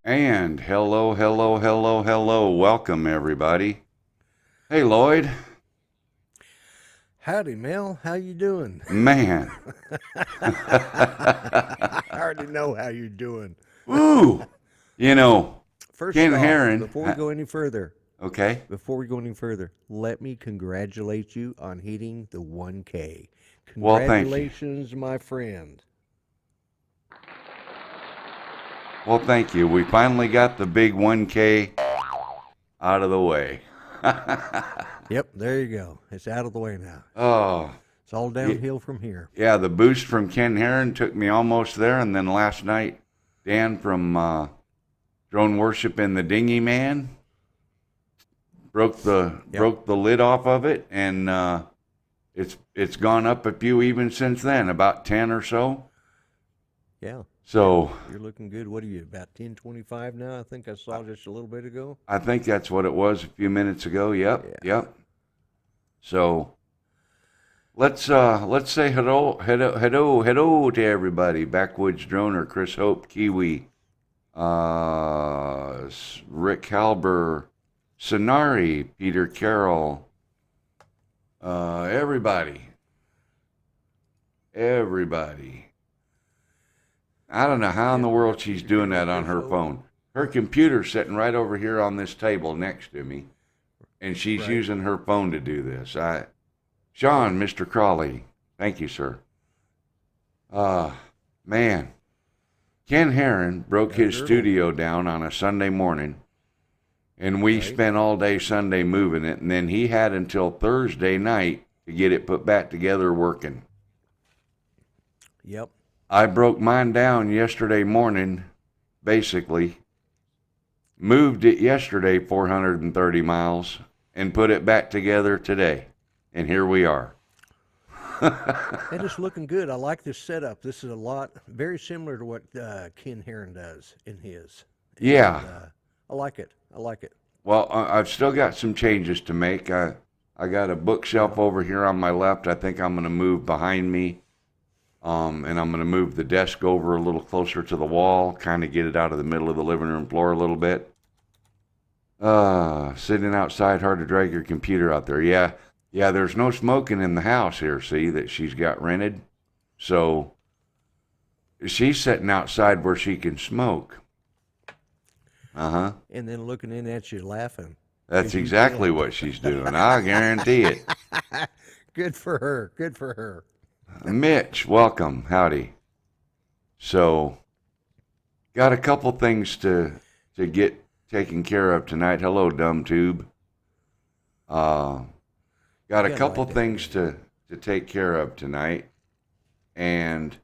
And hello, hello, hello, hello. Welcome, everybody. Hey, Lloyd. Howdy, Mel. How you doing? Man. I already know how you're doing. Ooh. You know, First Ken off, Heron. Okay. before we go any further, let me congratulate you on hitting the 1K. Well, thank you. Congratulations, my friend. Well, thank you. We finally got the big 1K out of the way. Yep, there you go. It's out of the way now. Oh, It's all downhill from here. yeah. The boost from Ken Heron took me almost there. And then last night, Dan from Drone Worship in the Dinghy Man broke the lid off of it, and it's gone up a few even since then, about 10 or so. Yeah. So You're looking good. What are you, about 1025 now? I think I saw just a little bit ago. I think that's what it was a few minutes ago. Yep, Yeah. yep. So let's say hello to everybody. Backwoods Droner, Chris Hope, Kiwi, Rick Halber, Sonari, Peter Carroll, everybody. I don't know how in the world she's doing that on her phone. Her computer's sitting right over here on this table next to me, and she's using her phone to do this. Sean, Mr. Crawley, thank you, sir. Man, Ken Heron broke his studio down on a Sunday morning, and we spent all day Sunday moving it, and then he had until Thursday night to get it put back together working. Yep. I broke mine down yesterday morning, basically. Moved it yesterday 430 miles and put it back together today. And here we are. And it's looking good. I like this setup. This is very similar to what Ken Heron does in his. Yeah. And, I like it. I like it. Well, I've still got some changes to make. I got a bookshelf over here on my left. I think I'm going to move behind me. And I'm going to move the desk over a little closer to the wall, kind of get it out of the middle of the living room floor a little bit. Sitting outside, hard to drag your computer out there. Yeah, there's no smoking in the house here, see, that she's got rented. So she's sitting outside where she can smoke. Uh-huh. And then looking in at you laughing. That's exactly what she's doing. I guarantee it. Good for her. Good for her. Mitch, welcome. Howdy. So, got a couple things to get taken care of tonight. Hello, dumb tube. Got a couple things to take care of tonight. And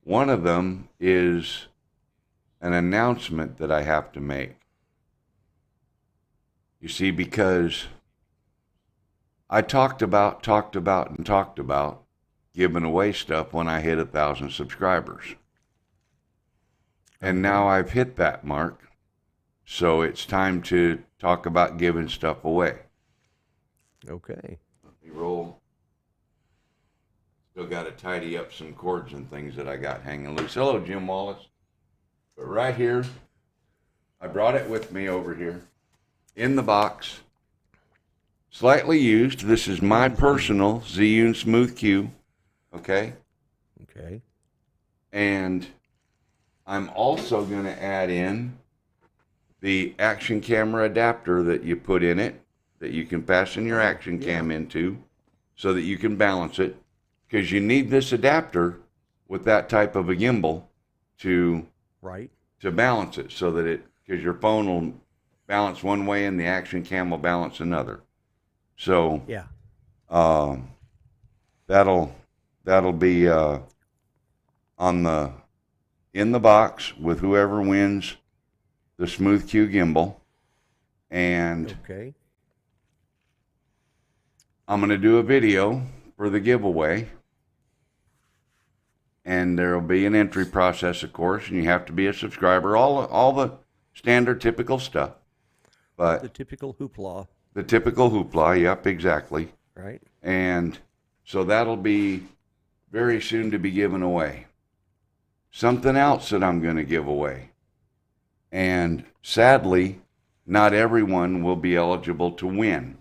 one of them is an announcement that I have to make. You see, because I talked about giving away stuff when I hit 1,000 subscribers. And now I've hit that mark, so it's time to talk about giving stuff away. Okay. Let me roll. Still got to tidy up some cords and things that I got hanging loose. Hello, Jim Wallace. But right here, I brought it with me over here in the box. Slightly used. This is my personal Zhiyun Smooth Q. Okay. And I'm also going to add in the action camera adapter that you put in it, that you can fasten your action cam into, so that you can balance it. Because you need this adapter with that type of a gimbal to balance it, so that because your phone will balance one way and the action cam will balance another. So that'll be in the box with whoever wins the Smooth Q gimbal. And I'm going to do a video for the giveaway. And there'll be an entry process, of course, and you have to be a subscriber. All the standard, typical stuff. But the typical hoopla. The typical hoopla, yep, exactly. Right. And so that'll be very soon to be given away. Something else that I'm going to give away. And sadly, not everyone will be eligible to win.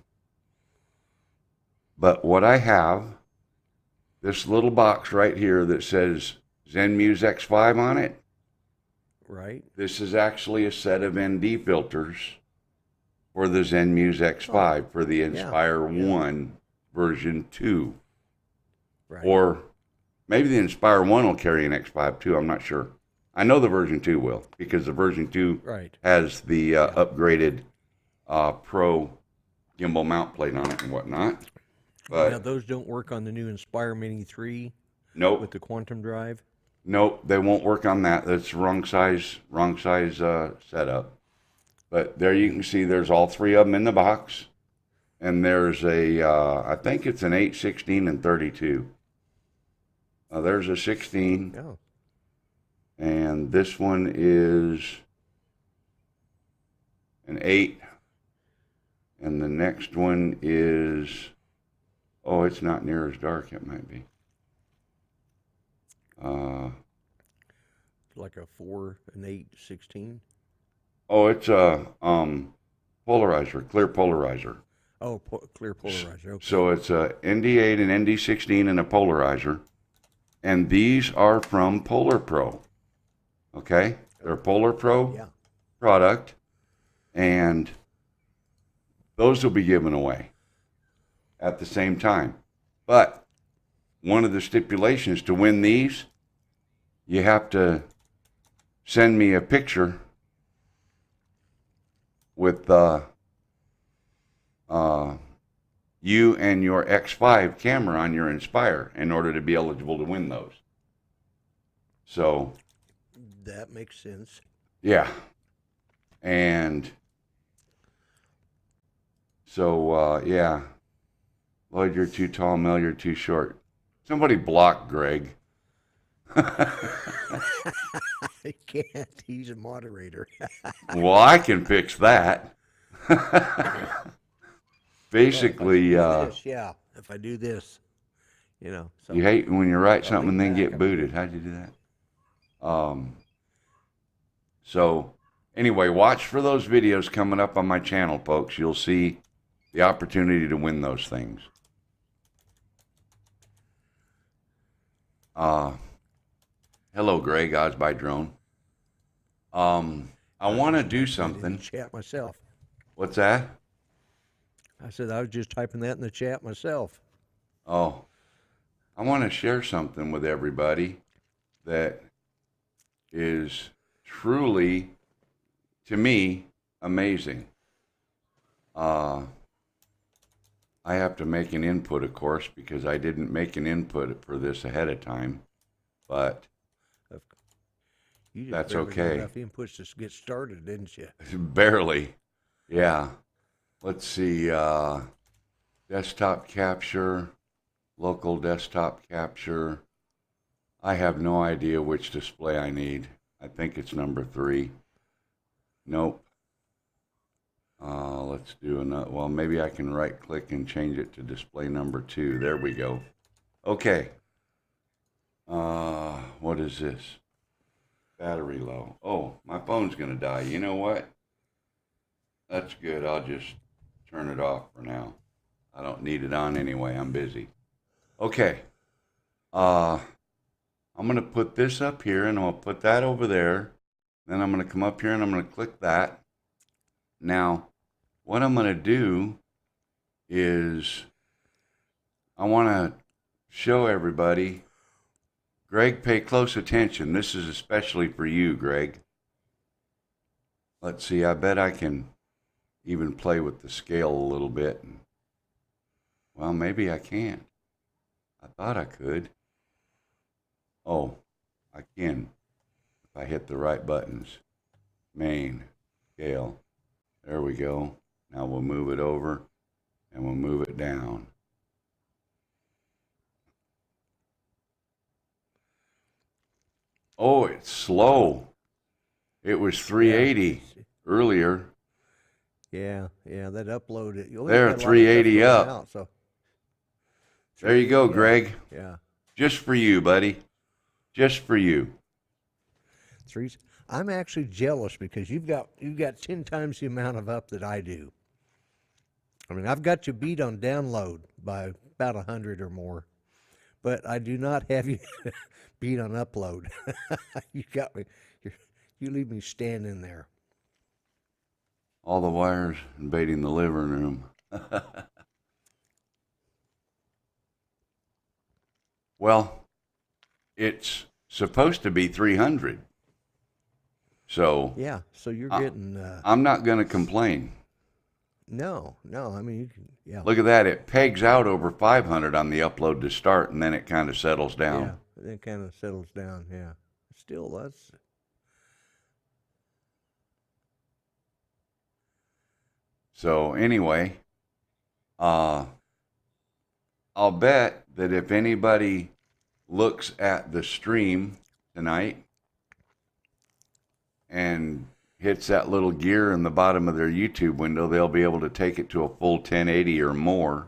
But what I have, this little box right here that says ZenMuse X5 on it, Right. this is actually a set of ND filters for the ZenMuse X5 for the Inspire 1 version 2. Right. Or maybe the Inspire 1 will carry an X5 too, I'm not sure. I know the version 2 will, because the version 2 has the upgraded Pro gimbal mount plate on it and whatnot. But now those don't work on the new Inspire Mini 3 nope. with the quantum drive? Nope, they won't work on that. That's wrong size setup. But there you can see there's all three of them in the box. And there's a, I think it's an 8, 16, and 32. There's a 16. Oh. And this one is an 8. And the next one is, oh, it's not near as dark. It might be. Like a 4, an 8, 16? Oh, it's a polarizer, clear polarizer. Oh, clear polarizer. Okay. So it's a ND8 and ND16 and a polarizer. And these are from Polar Pro. Okay? They're Polar Pro product. And those will be given away at the same time. But one of the stipulations to win these, you have to send me a picture with you and your X5 camera on your Inspire in order to be eligible to win those. So that makes sense. Yeah. And so, yeah. Lloyd, you're too tall. Mel, you're too short. Somebody block Greg. I can't. He's a moderator. Well, I can fix that. Basically, if I do this, you know. So you hate when you write something and then get booted. How'd you do that? So anyway, watch for those videos coming up on my channel, folks. You'll see the opportunity to win those things. Hello, Greg, Oz by Drone. I want to do something. Chat myself. What's that? I said I was just typing that in the chat myself. Oh, I want to share something with everybody that is truly, to me, amazing. I have to make an input, of course, because I didn't make an input for this ahead of time, but that's okay. Enough inputs to get started, didn't you? Barely. Yeah. Let's see. Desktop capture, local desktop capture. I have no idea which display I need. I think it's number 3. Nope. Let's do another. Well, maybe I can right click and change it to display number 2. There we go. Okay. What is this? Battery low. Oh, my phone's going to die. You know what? That's good. I'll just turn it off for now. I don't need it on anyway. I'm busy. Okay. I'm going to put this up here and I'll put that over there. Then I'm going to come up here and I'm going to click that. Now, what I'm going to do is I want to show everybody. Greg, pay close attention. This is especially for you, Greg. Let's see. I bet I can even play with the scale a little bit. Well, maybe I can't. I thought I could. Oh, I can if I hit the right buttons. Main, scale. There we go. Now we'll move it over and we'll move it down. Oh, it's slow. It was 380 earlier. Yeah, that uploaded. There, 380 up. Out, so. There you go, Greg. Yeah. Just for you, buddy. Just for you. I'm actually jealous because you've got 10 times the amount of up that I do. I mean, I've got you beat on download by about 100 or more, but I do not have you beat on upload. You got me. You leave me standing there. All the wires invading the living room. Well, it's supposed to be 300. So Yeah, so you're getting. I'm not going to complain. No. I mean, you can. Yeah. Look at that. It pegs out over 500 on the upload to start, and then it kind of settles down. Yeah, then it kind of settles down. Yeah. Still, that's. So anyway, I'll bet that if anybody looks at the stream tonight and hits that little gear in the bottom of their YouTube window, they'll be able to take it to a full 1080 or more.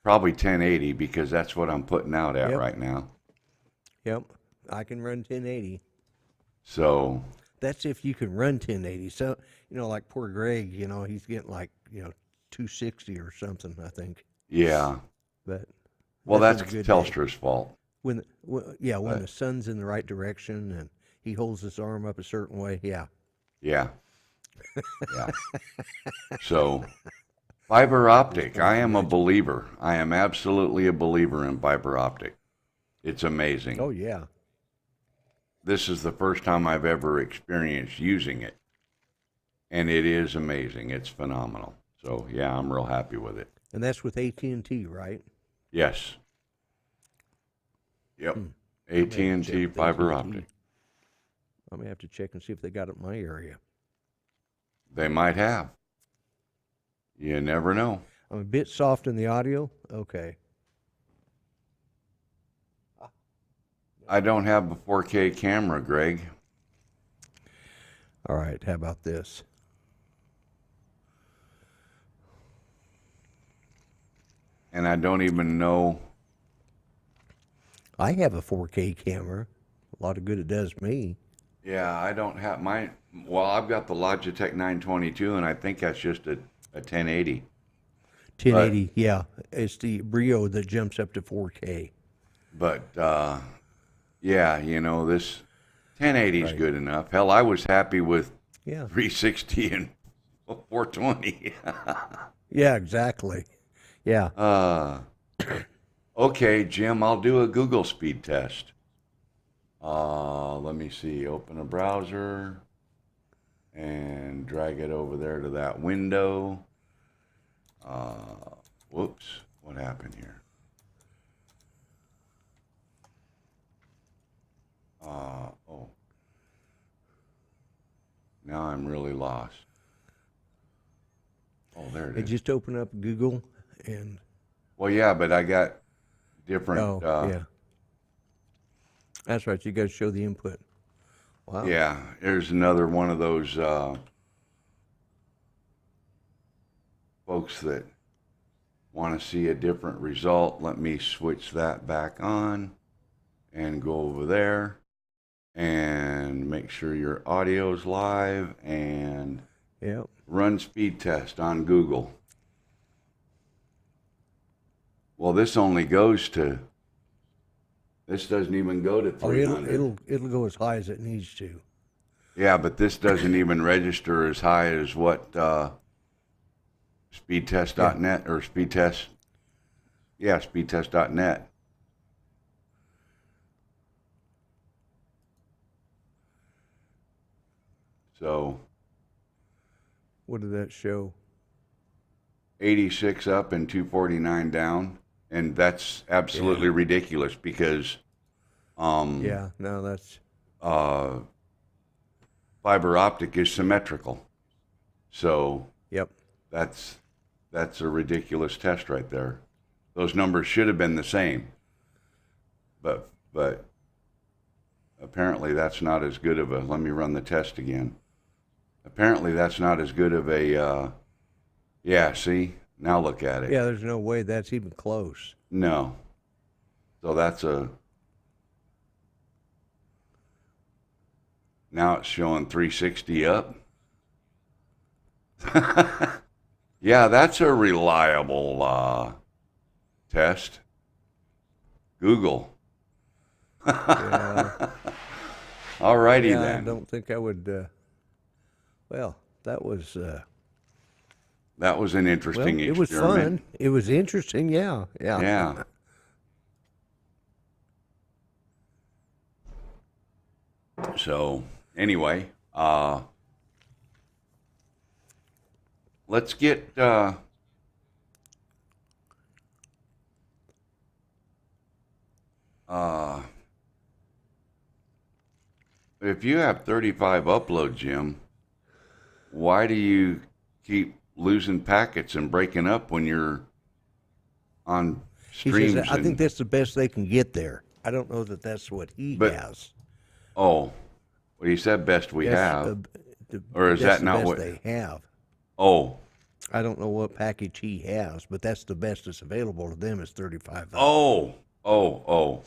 Probably 1080 because that's what I'm putting out at right now. Yep, I can run 1080. So that's if you can run 1080. So, like poor Greg, he's getting like, 260 or something, I think. Yeah. But well, that's Telstra's fault. When the sun's in the right direction and he holds his arm up a certain way, yeah. Yeah. So, fiber optic, I am a believer. I am absolutely a believer in fiber optic. It's amazing. Oh, yeah. This is the first time I've ever experienced using it. And it is amazing. It's phenomenal. So, yeah, I'm real happy with it. And that's with AT&T, right? Yes. Yep. AT&T fiber optic. I may have to check and see if they got it in my area. They might have. You never know. I'm a bit soft in the audio. Okay. I don't have a 4K camera, Greg. All right. How about this? And I don't even know. I have a 4K camera. A lot of good it does me. Yeah, I don't have mine. Well, I've got the Logitech 922, and I think that's just a 1080. 1080, yeah. It's the Brio that jumps up to 4K. But, yeah, this 1080 is good enough. Hell, I was happy with 360 and 420. Yeah, exactly. Yeah. Okay, Jim, I'll do a Google speed test. Let me see. Open a browser and drag it over there to that window. Whoops. What happened here? Oh. Now I'm really lost. Oh, there it is. Just open up Google and... Well, yeah, but I got different... yeah. That's right. You got to show the input. Wow. Yeah, there's another one of those folks that want to see a different result. Let me switch that back on and go over there and make sure your audio's live and run speed test on Google. Well, this only goes to... This doesn't even go to 300. It'll go as high as it needs to. Yeah, but this doesn't even register as high as what speedtest.net or speedtest. Yeah, speedtest.net. So. What did that show? 86 up and 249 down. And that's absolutely ridiculous because, that's fiber optic is symmetrical. So that's a ridiculous test right there. Those numbers should have been the same, but apparently that's not as good of a. Let me run the test again. Apparently that's not as good of a. See. Now look at it. Yeah, there's no way that's even close. No. So that's a... Now it's showing 360 up. Yeah, that's a reliable test. Google. Yeah. Alrighty Yeah, I then. don't think I would. Well, that was. That was an Well, interesting it was experiment. fun. It was interesting. Yeah. Yeah. Yeah. So anyway, let's get if you have 35 uploads, Jim, why do you keep losing packets and breaking up when you're on He says, streams? I think that's the best they can get there. I don't know that that's what he But- has. Oh, well, you said best we That's, have, or is that's that not the best what? they have? Oh, I don't know what package he has, but that's the best that's available to them is 35. oh, oh, oh.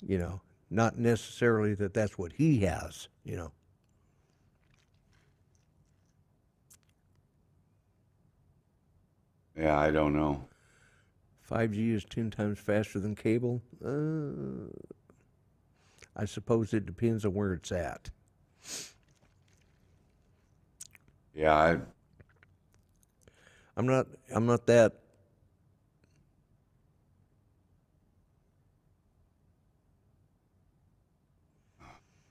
You know, not necessarily that that's what he has, you know. Yeah, I don't know. 5G is 10 times faster than cable. I suppose it depends on where it's at. Yeah, I'm not that.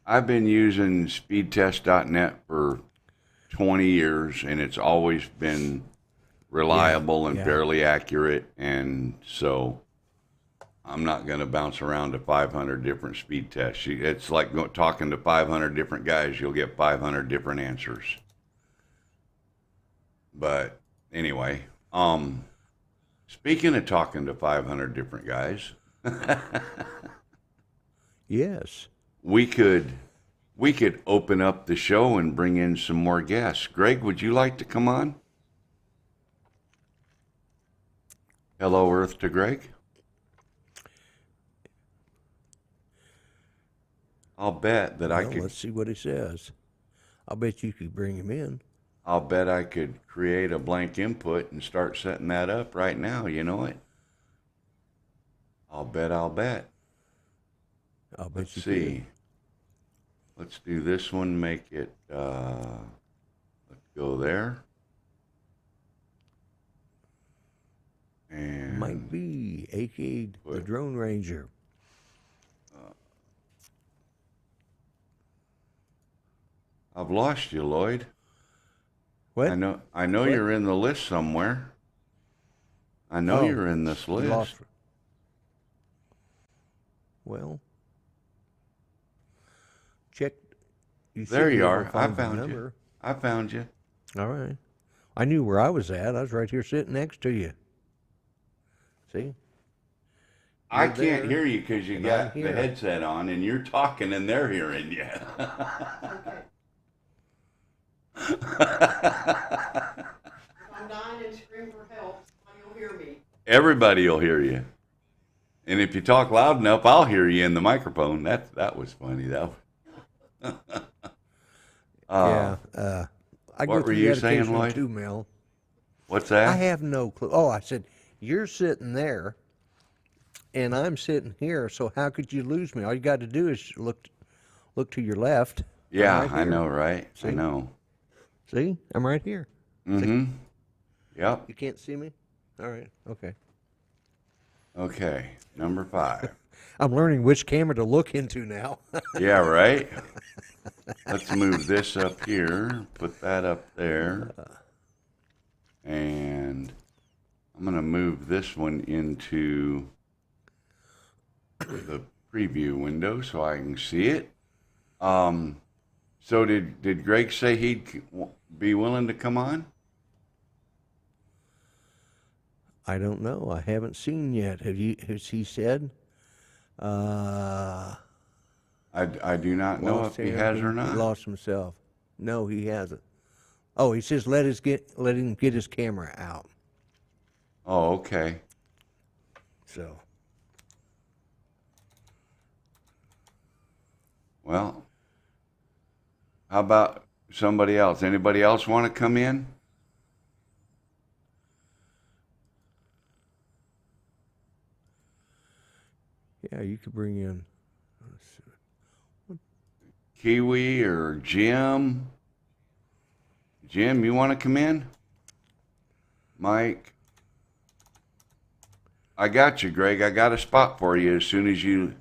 I've been using speedtest.net for 20 years, and it's always been reliable and yeah. fairly accurate. And so I'm not going to bounce around to 500 different speed tests. It's like talking to 500 different guys. You'll get 500 different answers. But anyway, speaking of talking to 500 different guys, Yes. we could open up the show and bring in some more guests. Greg, would you like to come on? Hello, Earth to Greg. I'll bet that I Well, could. let's see what he says. I'll bet you could bring him in. I'll bet I could create a blank input and start setting that up right now. You know it. I'll bet. I'll bet Let's you see. could. Let's do this one. Make it. Let's go there. And Might be, aka the Drone Ranger. I've lost you, Lloyd. What? I know What? you're in the list somewhere. I know Oh, you're in this you list. lost. Well, check. You should There be you able are. to I find the found you. number. I found you. All right. I knew where I was at. I was right here sitting next to you. See? I You're can't there, hear you because you and got I'm the here. headset on and you're talking and they're hearing you. If I'm dying and scream for help, you'll hear me. Everybody will hear you. And if you talk loud enough, I'll hear you in the microphone. That was funny. That was... Yeah. I go what were through you that saying, occasionally Lloyd? too, Mel. What's that? I have no clue. Oh, I said, you're sitting there, and I'm sitting here, so how could you lose me? All you got to do is look to your left. I'm Yeah, right I here. know, right? I See? know. See? I'm right here. Mm-hmm. Yep. You can't see me? All right. Okay. Okay. Number 5. I'm learning which camera to look into now. Yeah, right? Let's move this up here. Put that up there. And I'm going to move this one into the preview window so I can see it. So did Greg say he'd be willing to come on? I don't know. I haven't seen yet. Has he said? I do not know if he has or He not. lost himself. No, he hasn't. Oh, he says let him get his camera out. Oh, okay. So Well, How about somebody else? Anybody else want to come in? Yeah, you could bring in. Kiwi or Jim? Jim, you want to come in? Mike? I got you, Greg. I got a spot for you as soon as you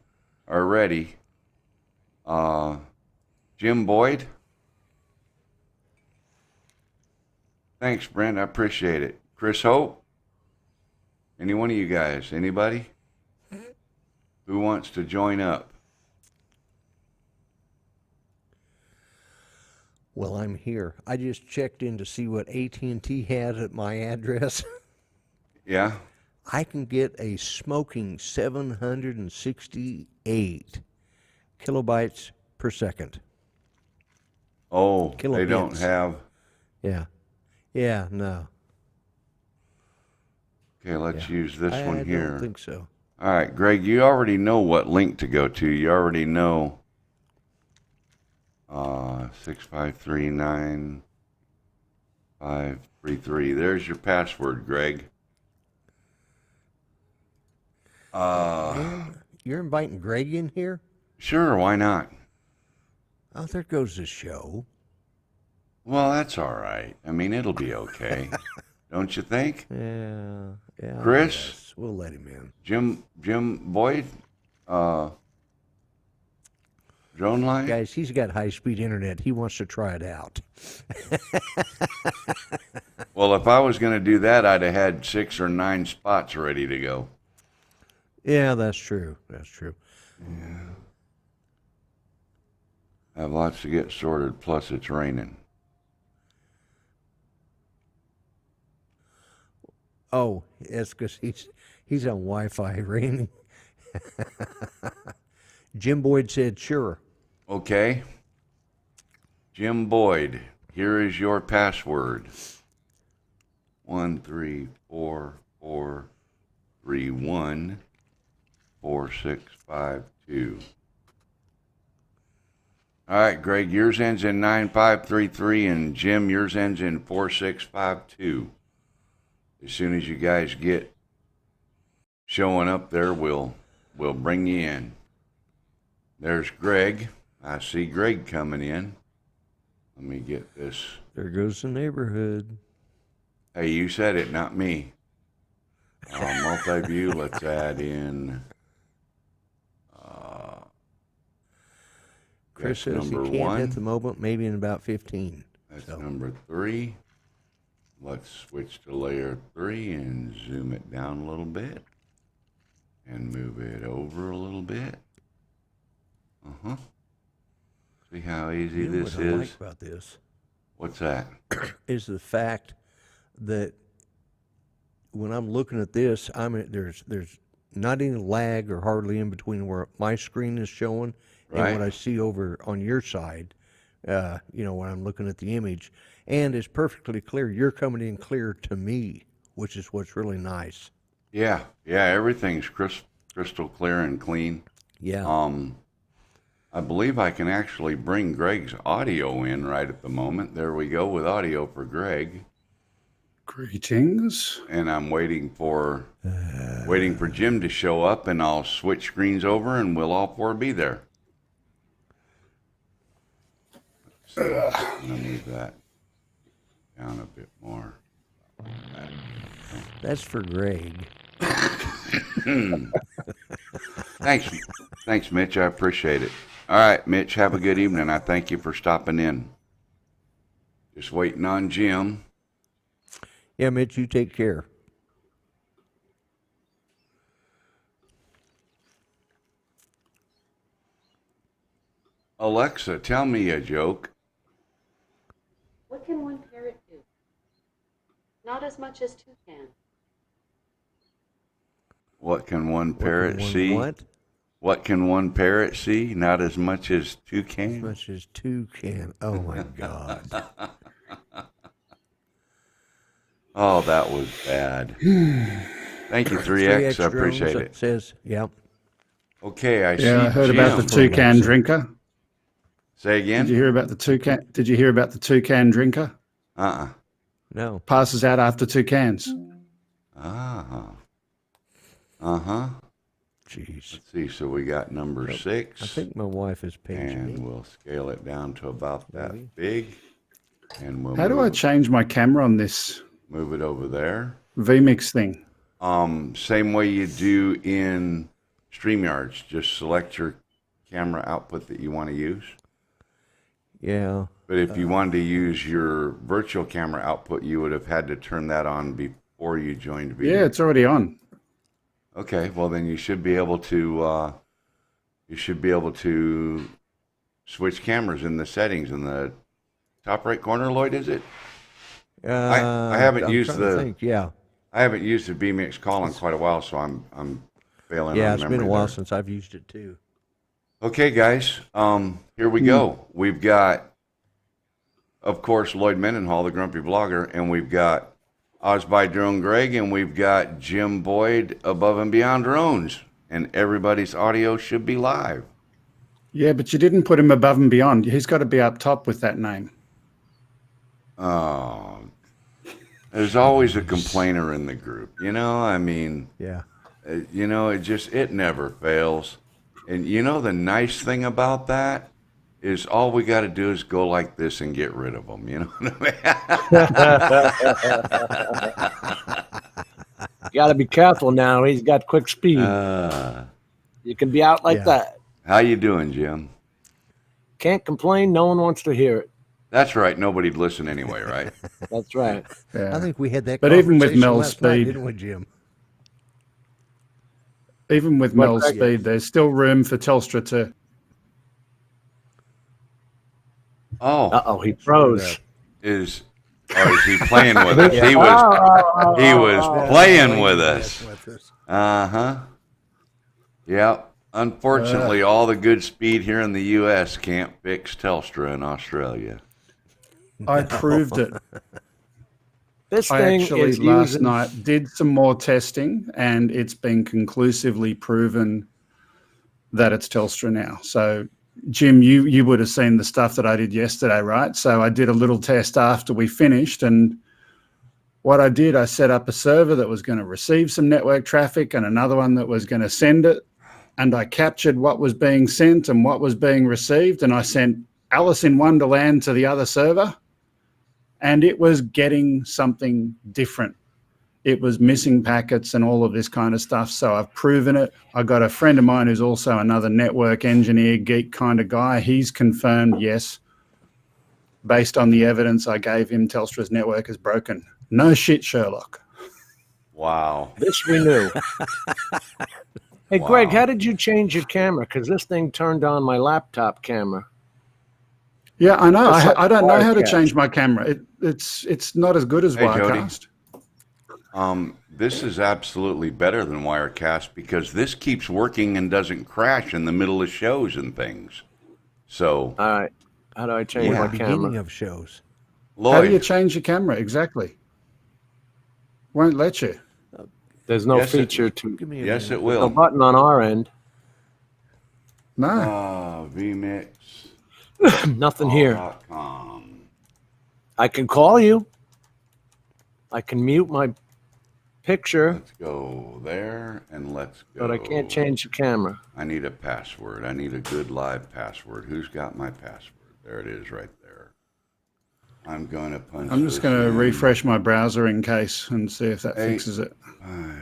are ready. Jim Boyd? Thanks, Brent. I appreciate it. Chris Hope? Any one of you guys? Anybody? Who wants to join up? Well, I'm here. I just checked in to see what AT&T had at my address. Yeah? I can get a smoking 768 kilobytes per second. Oh, they Kilobits. don't have... Yeah. Yeah, no. Okay, let's use this I one here. don't think so. All right, Greg, you already know what link to go to. You already know 6539533. There's your password, Greg. You're inviting Greg in here? Sure, why not? Oh, there goes the show. Well, that's all right. I mean, it'll be okay. Don't you think? Yeah. Yeah. Chris? Yes. We'll let him in. Jim Boyd? Drone line? Guys, he's got high-speed internet. He wants to try it out. Well, if I was going to do that, I'd have had 6 or 9 spots ready to go. Yeah, that's true. That's true. Yeah. I have lots to get sorted, plus it's raining. Oh, it's because he's on Wi-Fi raining. Jim Boyd said, sure. Okay. Jim Boyd, here is your password. 134431465 All right, Greg, yours ends in 9533, and Jim, yours ends in 4652. As soon as you guys get showing up there, we'll bring you in. There's Greg. I see Greg coming in. Let me get this. There goes the neighborhood. Hey, you said it, not me. Multi-view, let's add in. Chris That's says he number can't 1. at the moment, maybe in about 15. That's number 3. Let's switch to layer 3 and zoom it down a little bit. And move it over a little bit. See how easy You know this what I is? like about this What's that? is the fact that when I'm looking at this, there's not any lag or hardly in between where my screen is showing and Right. what I see over on your side. When I'm looking at the image, and it's perfectly clear. You're coming in clear to me, which is what's really nice. Yeah, everything's crystal clear and clean. Yeah. I believe I can actually bring Greg's audio in right at the moment. There we go with audio for Greg. Greetings. And I'm waiting for Jim to show up, and I'll switch screens over, and we'll all 4 be there. So I'm gonna move that down a bit more. That's for Greg. Thanks, Mitch. I appreciate it. All right, Mitch, have a good evening. I thank you for stopping in. Just waiting on Jim. Yeah, Mitch, you take care. Alexa, tell me a joke. What can one parrot do? Not as much as two can. What can one parrot see? What? What can one parrot see? Not as much as 2 can. As much as 2 can. Oh, my God. Oh, that was bad. Thank you, 3X. I appreciate drones, it. Says, yep. Okay, I see Yeah, I heard Jim. about the toucan drinker. Say Did you again? hear about the toucan? Did you hear about the toucan drinker? Uh-uh. No. Passes out after 2 cans. Ah. Uh-huh. Jeez. Let's see. So we got number 6. I think my wife is paging And me. we'll scale it down to about that Maybe. big. And we'll How do I change my camera on this move it over there. vMix thing? Same way you do in StreamYards. Just select your camera output that you want to use. Yeah. But if you wanted to use your virtual camera output, you would have had to turn that on before you joined vMix. Yeah, it's already on. Okay, well then you should be able to switch cameras in the settings in the top right corner. Lloyd, is it? I haven't I'm used trying to think. Yeah. I haven't used the vMix call in quite a while, so I'm failing. Yeah, on it's been memory a while there. since I've used it too. Okay, guys, here we go. We've got, of course, Lloyd Mendenhall, the grumpy blogger, and we've got Osby Drone Greg, and we've got Jim Boyd, Above and Beyond Drones, and everybody's audio should be live. Yeah, but you didn't put him above and beyond. He's got to be up top with that name. Oh, there's always a complainer in the group, you know. I mean, Yeah. you know, it never fails. And you know, the nice thing about that is all we got to do is go like this and get rid of them. You know what I mean? You got to be careful now. He's got quick speed. You can be out like Yeah. that. How you doing, Jim? Can't complain. No one wants to hear it. That's right. Nobody'd listen anyway, right? That's right. Yeah. I think we had that But even with conversation Mel's last night, speed- didn't we, Jim? Even with What, Mel's Greg? speed, there's still room for Telstra to. Uh-oh, he froze. Is he playing with us? He was playing with us. Uh-huh. Yep. Unfortunately, all the good speed here in the U.S. can't fix Telstra in Australia. I proved it. This I thing actually is last using... night did some more testing, and it's been conclusively proven that it's Telstra now. So, Jim, you would have seen the stuff that I did yesterday, right? So I did a little test after we finished, and what I did, I set up a server that was going to receive some network traffic and another one that was going to send it, and I captured what was being sent and what was being received, and I sent Alice in Wonderland to the other server, and it was getting something different. It was missing packets and all of this kind of stuff. So I've proven it. I got a friend of mine who's also another network engineer, geek kind of guy. He's confirmed, yes, based on the evidence I gave him, Telstra's network is broken. No shit, Sherlock. Wow. This we knew. Hey, Wow. Greg, how did you change your camera? Because this thing turned on my laptop camera. Yeah, I know. It's like I don't know how to Wirecast. change my camera. It's not as good as Hey, Jody. Wirecast. This is absolutely better than Wirecast because this keeps working and doesn't crash in the middle of shows and things. So, All right. How do I change Yeah, my beginning camera? of shows. How do you Lloyd, change your camera? Exactly. Won't let you. There's no Yes, it- feature to... Give me a yes, it minute. No will. button on our end. No. vMix. Nothing here. .com. I can call you. I can mute my picture, Let's go there and let's go. but I can't change the camera. I need a password. I need a good live password. Who's got my password? There it is right there. I'm going to punch I'm just this going to in. refresh my browser in case and see if that Hey. fixes it. 5,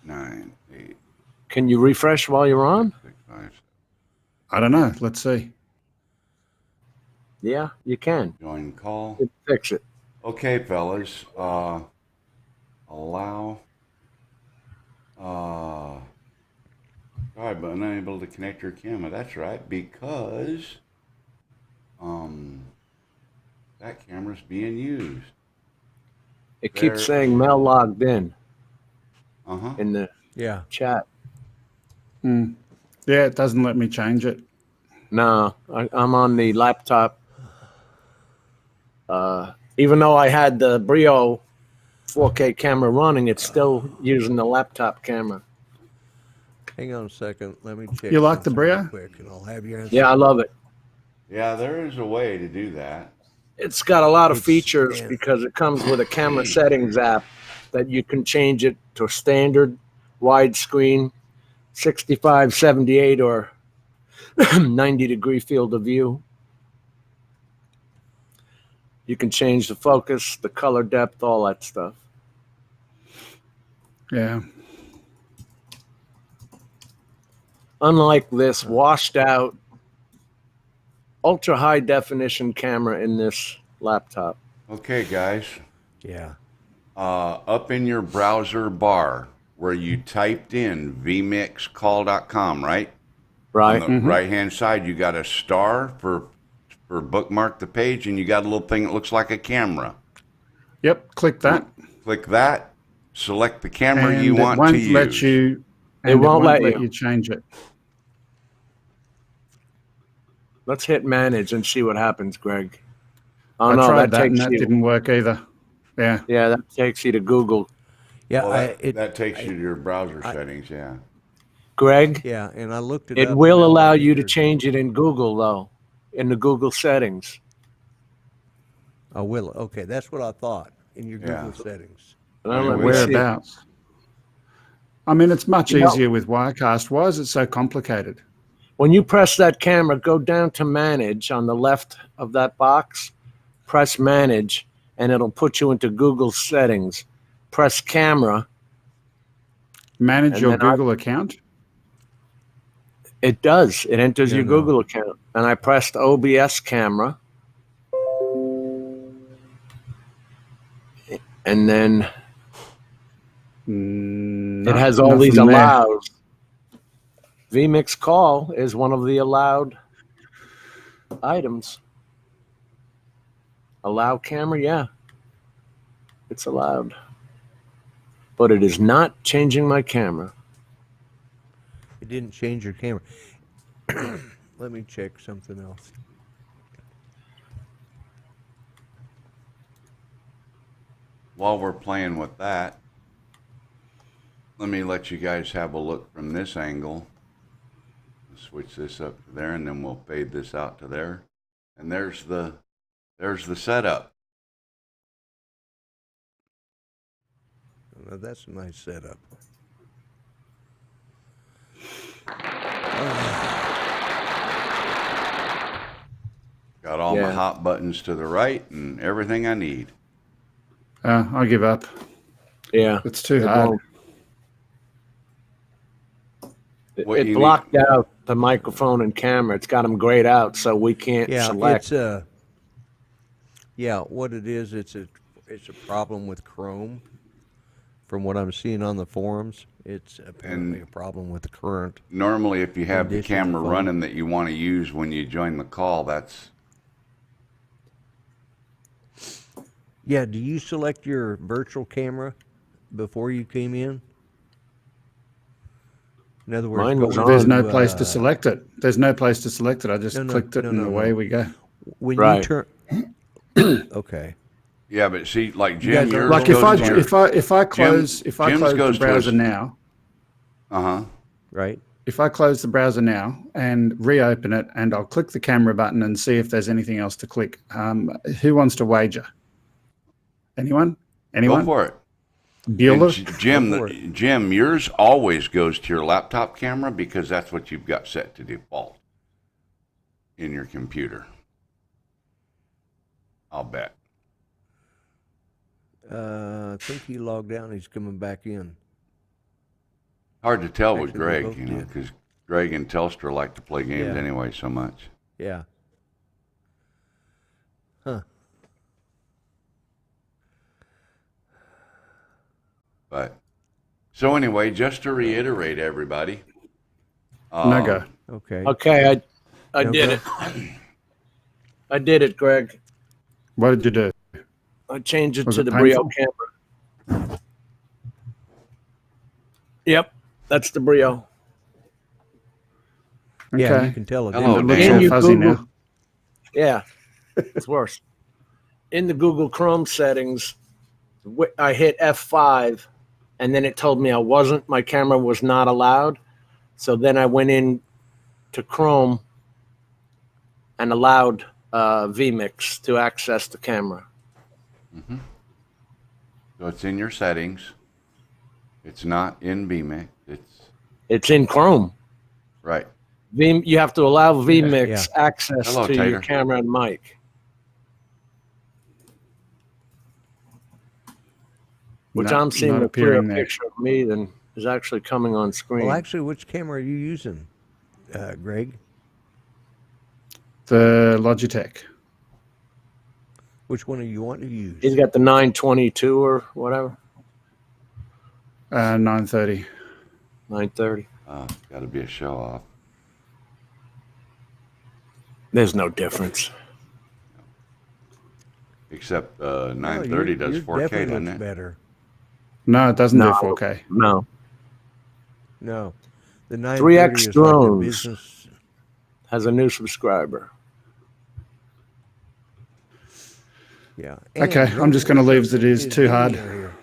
9, 8, Can you refresh while you're on? 6, 5, I don't know. Let's see. Yeah, you can. join call. Fix it. Okay, fellas. Allow. Sorry, but unable to connect your camera. That's right, because that camera's being used. It There- keeps saying Mel logged in Uh-huh. the Yeah. chat. Yeah, it doesn't let me change it. No, I'm on the laptop. Even though I had the Brio 4K camera running, it's still using the laptop camera. Hang on a second. Let me check. You like the something real Brio? quick, and I'll have your answer. Yeah, I love it. Yeah, there is a way to do that. It's got a lot of It's- features yeah. because it comes with a camera settings app that you can change it to standard, widescreen, 65, 78, or 90-degree field of view. You can change the focus, the color depth, all that stuff. Yeah. Unlike this washed out ultra high definition camera in this laptop. Okay, guys. Yeah. Up in your browser bar where you typed in vmixcall.com, right? Right. On the right-hand side, you got a star for bookmark the page, and you got a little thing that looks like a camera. Yep. Click that. Click that. Select the camera And you it want won't to use. let you. It And won't let you. you change it. Let's hit manage and see what happens, Greg. Oh I no, tried that, and takes that you. didn't work either. Yeah. Yeah, that takes you to Google. Yeah. Well, that takes you to your browser settings, yeah. Greg, Yeah, and I looked it it up. will and I allow think you to there's- change it in Google though, in the Google settings. Oh, will it? Okay, that's what I thought in your Yeah. Google settings. Let me see. Whereabouts? I mean, it's much You know- easier with Wirecast. Why is it so complicated? When you press that camera, go down to manage on the left of that box, press manage, and it'll put you into Google settings. Press camera. Manage And your then Google account? It does. It enters your no. Google account. And I pressed OBS camera. And then it has all these nothing there. allows. vMix call is one of the allowed items. Allow camera, yeah. It's allowed. But it is not changing my camera. It didn't change your camera. Let me check something else. While we're playing with that, let me let you guys have a look from this angle. Switch this up to there, and then we'll fade this out to there. And there's the setup. Now, that's a nice setup. Got all my Yeah. hot buttons to the right and everything I need. I give up. Yeah. It's too It hard. won't. What It you blocked out the microphone and camera. It's got them grayed out, so we can't Yeah, select. it's yeah, what it is, it's a problem with Chrome. From what I'm seeing on the forums, it's apparently a problem with the current. Normally, if you have the Condition of the camera phone. running that you want to use when you join the call, that's Yeah, do you select your virtual camera before you came in? In other words, Mine was go on. There's into, no place to select it. There's no place to select it. I just No, no, clicked it no, and no, away no. we go. when Right. you turn. Okay. yeah. But see, like Jim, guys yours don't- Like if goes I to your- if I close Jim's the goes to browser his- now, Right. if I close the browser now and reopen it, and I'll click the camera button and see if there's anything else to click. Who wants to wager? Anyone? Anyone? Go for it. Bueller? And Jim, Go for Jim, yours always goes to your laptop camera because that's what you've got set to default in your computer. I'll bet. I think he logged out and he's coming back in. Hard to tell with Actually, they Greg, both you know, did. because Greg and Telstra like to play games Yeah. anyway so much. Yeah. Huh. But so anyway, just to reiterate, everybody. No go. Okay. Okay, I No did go. it. I did it, Greg. What did you do? I changed it Was to it the Brio painful? camera. Yep, that's the Brio. Yeah, Okay. you can tell it. Hello, It didn't looks Dan. all you fuzzy Google- now. Yeah, it's worse. In the Google Chrome settings, I hit F5, and then it told me my camera was not allowed. So then I went in to Chrome and allowed vMix to access the camera. So it's in your settings. It's not in vMix. It's in Chrome. Right. You have to allow vMix Yeah. access Hello, to Tater. your camera and mic. Which No, I'm seeing not a clearer appearing there. picture of me than is actually coming on screen. Well, actually, which camera are you using, Greg? The Logitech. Which one do you want to use? He's got the 922 or whatever, 930. 930. Got to be a show off. There's no difference. Except No, 930 does yours 4K, definitely doesn't looks it? better. No, it doesn't No. do 4K. No. No, the 930 3X is like the drones. business. Has a new subscriber. Yeah. Okay, And I'm just going to leave as it is. his Too hard. video here.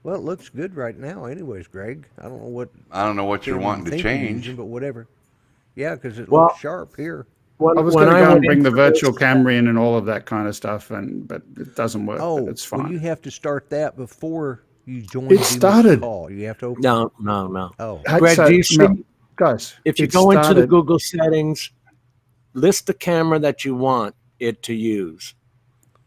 Well, it looks good right now, anyways, Greg. I don't know what I don't know what you're camera you wanting to think you're change. using, but whatever. Yeah, because it Well- looks sharp here. When, I was when going to go went and bring the in for virtual this- camera in and all of that kind of stuff, but it doesn't work. Oh, but it's well, fine. you have to start that before you join It vMix started. call. You have to open. No. Oh, Hey, Greg, so, do you see? Mel, guys, If you it go into the started- Google settings, list the camera that you want it to use.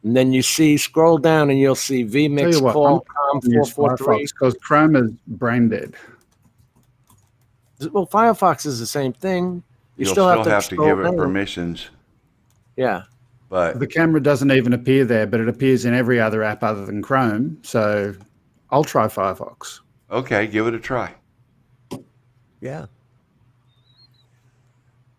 And then you scroll down and you'll see Tell vMix you what, call I'm going to use Firefox because Chrome is brain dead. Well, Firefox is the same thing. You'll still have to to scroll give it down. permissions, Yeah. but The camera doesn't even appear there, but it appears in every other app other than Chrome. So I'll try Firefox. okay, give it a try. yeah.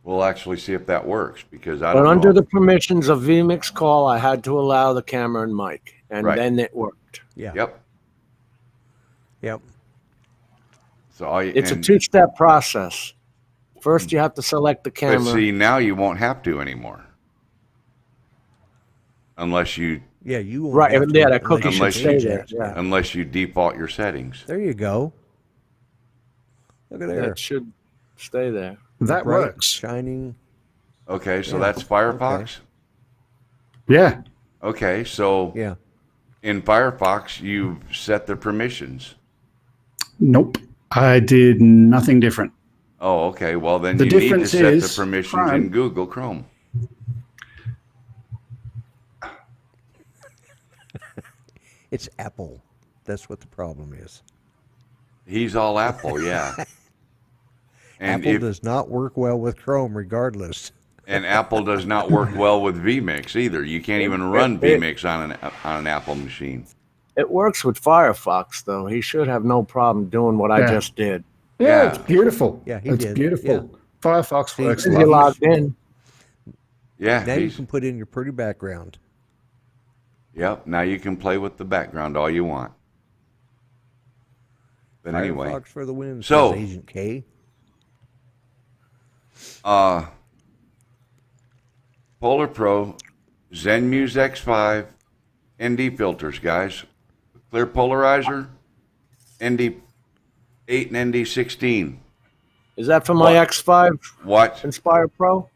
We'll actually see if that works because I But don't under know. the permissions of vMix call, I had to allow the camera and mic, and Right. then it worked. Yeah. Yep. Yep. So all you, It's a and- two-step process. First, you have to select the But camera. see, now you won't have to anymore, unless you Yeah, you won't Right, have to yeah, that unless cookie you should change stay there, it. yeah. unless you default your settings. There you go. Look at there. That should stay there. That Bright, works. Shining. Okay, so Yeah. that's Firefox. Yeah. Okay, so Yeah. in Firefox you set the permissions. Nope. I did nothing different. Oh, okay. Well, then The you need to difference set the is permissions in Chrome. Google Chrome. It's Apple. That's what the problem is. He's all Apple, yeah. And Apple does not work well with Chrome regardless. and Apple does not work well with vMix either. You can't even run vMix on an Apple machine. It works with Firefox, though. He should have no problem doing what I Yeah. just did. Yeah, Yeah. it's beautiful. Yeah, he it's did. beautiful. Yeah. Firefox See, works. Is He he lovely. logged in. Yeah, Now you he's, can put in your pretty background. yep. Now you can play with the background all you want. But anyway, Firefox for the win, So- says Agent K. Polar Pro, ZenMuse X5, ND filters, guys. Clear polarizer, ND8 and ND16. Is that for my What? X5 What? Inspire Pro?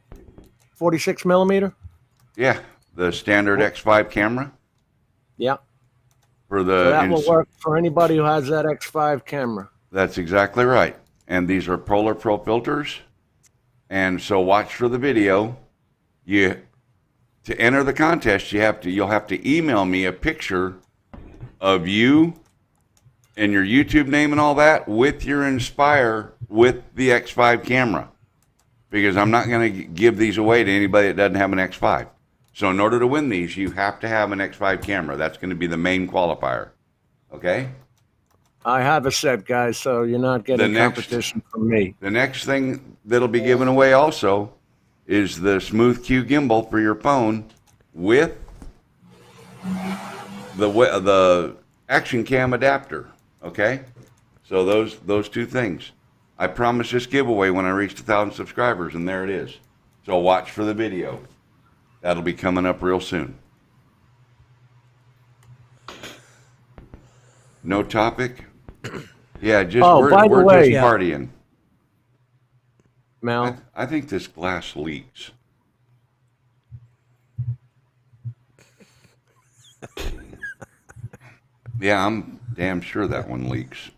46 millimeter? Yeah, the standard X5 camera Yeah. for So the. that will work for anybody who has that X5 camera. That's exactly right. And these are Polar Pro filters. And so watch for the video. To enter the contest, you'll have to email me a picture of you and your YouTube name and all that with your Inspire with the X5 camera. Because I'm not going to give these away to anybody that doesn't have an X5. So in order to win these, you have to have an X5 camera. That's going to be the main qualifier. Okay? I have a set, guys, so you're not getting next- competition from me. The next thing that'll be given away also is the Smooth Q gimbal for your phone with the action cam adapter. Okay, so those two things. I promised this giveaway when I reached 1,000 subscribers, and there it is. So watch for the video. That'll be coming up real soon. No topic. Yeah, just Oh, by the we're way- just partying. Mal, I think this glass leaks. Yeah, I'm damn sure that one leaks.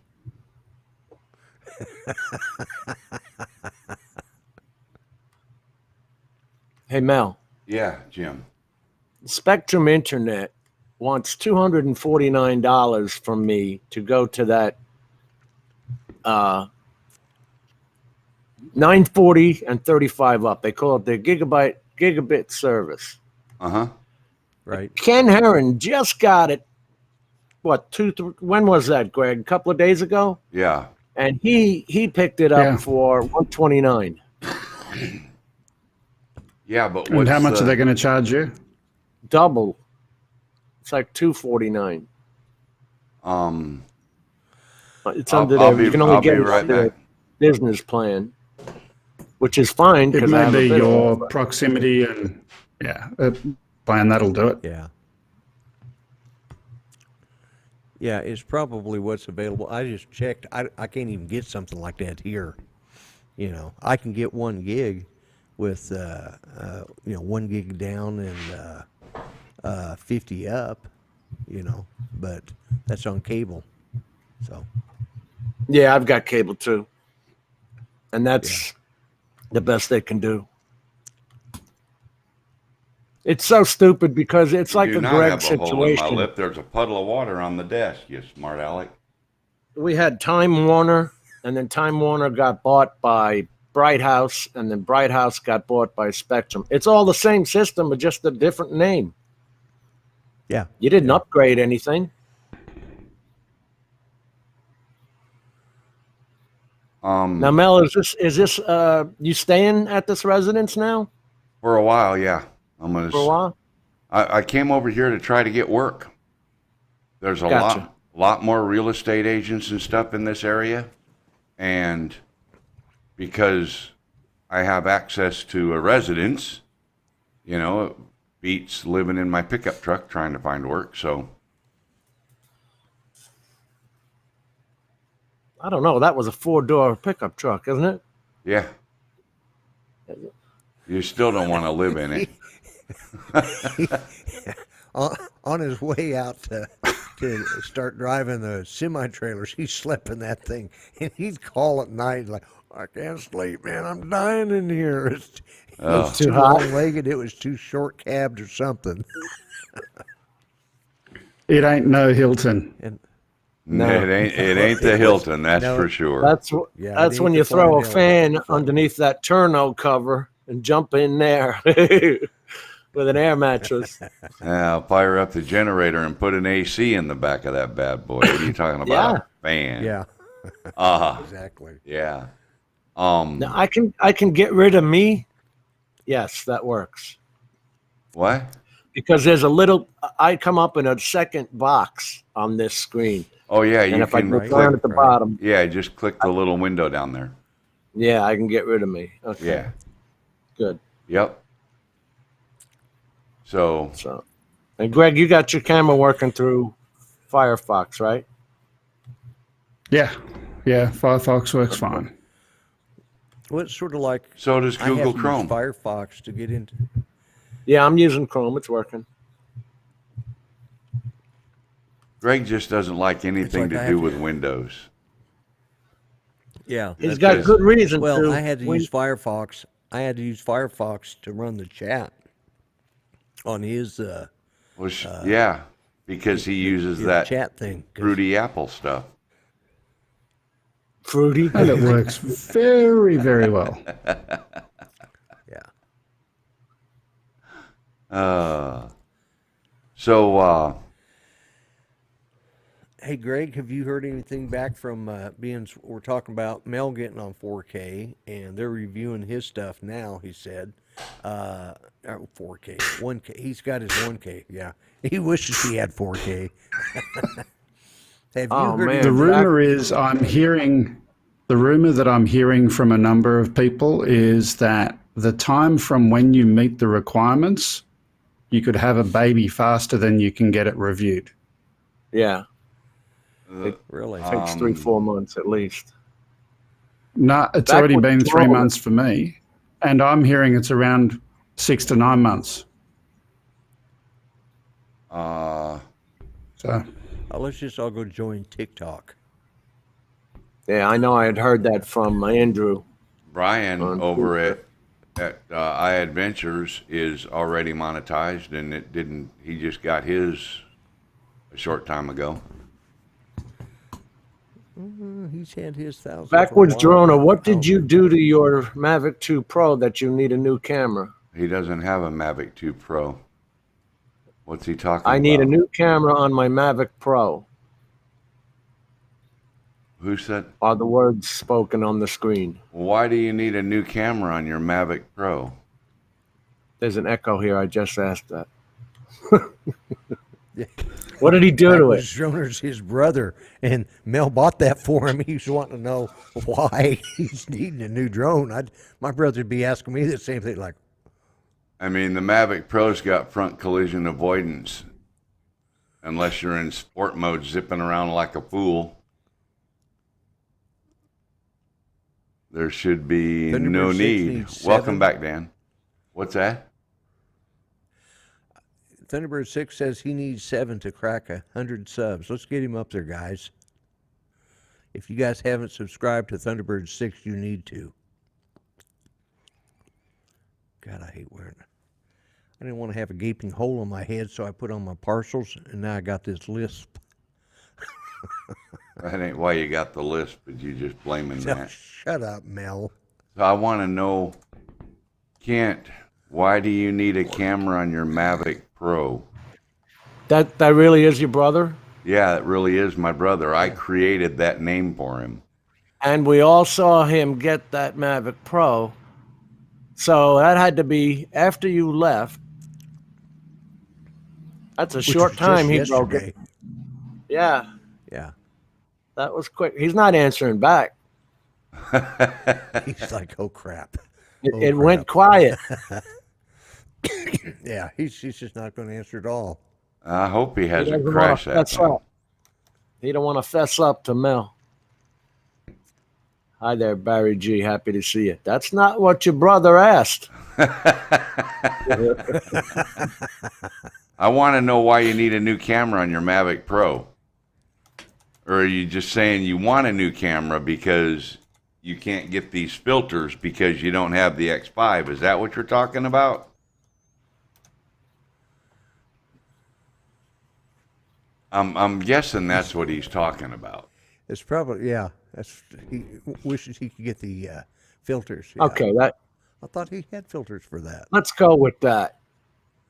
Hey, Mel, Yeah, Jim. Spectrum Internet wants $249 from me to go to that 940 and 35 up. They call it the gigabit service. Uh-huh. Right. Ken Herron just got it. What, when was that, Greg? A couple of days ago? Yeah. And he picked it up Yeah. for $129. Yeah, but And what's how much are they going to charge you? Double. It's like $249. It's under there. You can only get it right under back. business plan, which is fine It because I may have a be bit your of it. proximity and plan that'll do it. Yeah. Yeah, it's probably what's available. I just checked. I can't even get something like that here. You know, I can get 1 gig with 1 gig down and 50 up. You know, but that's on cable. So Yeah, I've got cable too, and that's the best they can do. It's so stupid because it's like do a not Greg have a hole in my situation. lip. There's a puddle of water on the desk, you smart aleck. We had Time Warner, and then Time Warner got bought by Bright House, and then Bright House got bought by Spectrum. It's all the same system, but just a different name. yeah, You didn't upgrade anything. Now, Mel, is this you staying at this residence now For a while, yeah. I'm for a gonna. while? I came over here to try to get work. There's a Gotcha. lot more real estate agents and stuff in this area, and because I have access to a residence, you know, it beats living in my pickup truck trying to find work. So I don't know. That was a 4-door pickup truck, isn't it? yeah, you still don't want to live in it. on his way out to start driving the semi trailers, he's schlepping that thing, and he'd call at night like, "I can't sleep, man. I'm dying in here. It's Too too hot. long-legged. It was too short-cabbed or something." It ain't no Hilton. And No. It ain't the Hilton, that's No. for sure. That's Yeah, that's it when ain't you the throw a Flying fan Hill. underneath that turno cover and jump in there with an air mattress. Yeah, I'll fire up the generator and put an AC in the back of that bad boy. What are you talking about? Yeah. A fan. yeah, Uh-huh. exactly. Yeah. Now I can get rid of me. Yes, that works. What? Because there's a little I come up in a second box on this screen. Oh yeah, And you if I can go click. down at the bottom, Yeah, just click the little window down there. yeah, I can get rid of me. Okay. Yeah. Good. Yep. So So, and Greg, you got your camera working through Firefox, right? Yeah. Firefox works fine. Well, it's sort of like so does I have Google to use Chrome. Firefox to get into. Yeah, I'm using Chrome. It's working. Greg just doesn't like anything like I to have do to- with Windows. Yeah. He's That's got just- good reason Well, to. I had to when- use Firefox. I had to use Firefox to run the chat on his Well, yeah, because he uses his that chat thing. 'cause- fruity apple stuff. Fruity. And it works very, very well. Yeah. So Hey, Greg, have you heard anything back from we're talking about Mel getting on 4K, and they're reviewing his stuff now, he said. 4K, 1K. He's got his 1K, yeah. He wishes he had 4K. Have you Oh, heard man. The In rumor is the rumor that I'm hearing from a number of people is that the time from when you meet the requirements, you could have a baby faster than you can get it reviewed. Yeah, Really? takes 3-4 months at least. No, it's Back already with been 3 drone. months for me, and I'm hearing it's around 6 to 9 months. uh So let's just all go join TikTok. Yeah, I know. I had heard that from Andrew. Brian On over Twitter. at iAdaventurez is already monetized, and it didn't. He just got his a short time ago. He's had his 1,000. Backwards Drona, what Oh. did you do to your Mavic 2 Pro that you need a new camera? He doesn't have a Mavic 2 Pro. What's he talking about? I need a new camera on my Mavic Pro. Who said? Are the words spoken on the screen? Why do you need a new camera on your Mavic Pro? There's an echo here. I just asked that. Yeah. What did he do to it? Backwards Droner's his brother, and Mel bought that for him. He's wanting to know why he's needing a new drone. My brother'd be asking me the same thing, like, I mean, the Mavic Pro's got front collision avoidance, unless you're in sport mode zipping around like a fool. There should be Thunderbird no 6 need. needs Welcome 7. back, Dan. What's that? Thunderbird 6 says he needs 7 to crack 100 subs. Let's get him up there, guys. If you guys haven't subscribed to Thunderbird 6, you need to. God, I hate wearing it. I didn't want to have a gaping hole in my head, so I put on my partials, and now I got this lisp. That ain't why you got the list, but you just blaming No, that. shut up, Mel. So I want to know, Kent, why do you need a camera on your Mavic Pro? That really is your brother? Yeah, it really is my brother. I created that name for him. And we all saw him get that Mavic Pro. So that had to be after you left. That's a Which short was time just he broke yesterday. it. Yeah, Yeah. that was quick. He's not answering back. He's like, oh, crap. It went quiet. Yeah, he's just not going to answer at all. I hope he He hasn't doesn't wanna crashed that fess thing. up. He don't want to fess up to Mel. Hi there, Barry G. Happy to see you. That's not what your brother asked. I want to know why you need a new camera on your Mavic Pro. Or are you just saying you want a new camera because you can't get these filters because you don't have the X5? Is that what you're talking about? I'm guessing that's what he's talking about. It's probably, yeah. He wishes he could get the filters. Yeah. Okay, I thought he had filters for that. let's go with that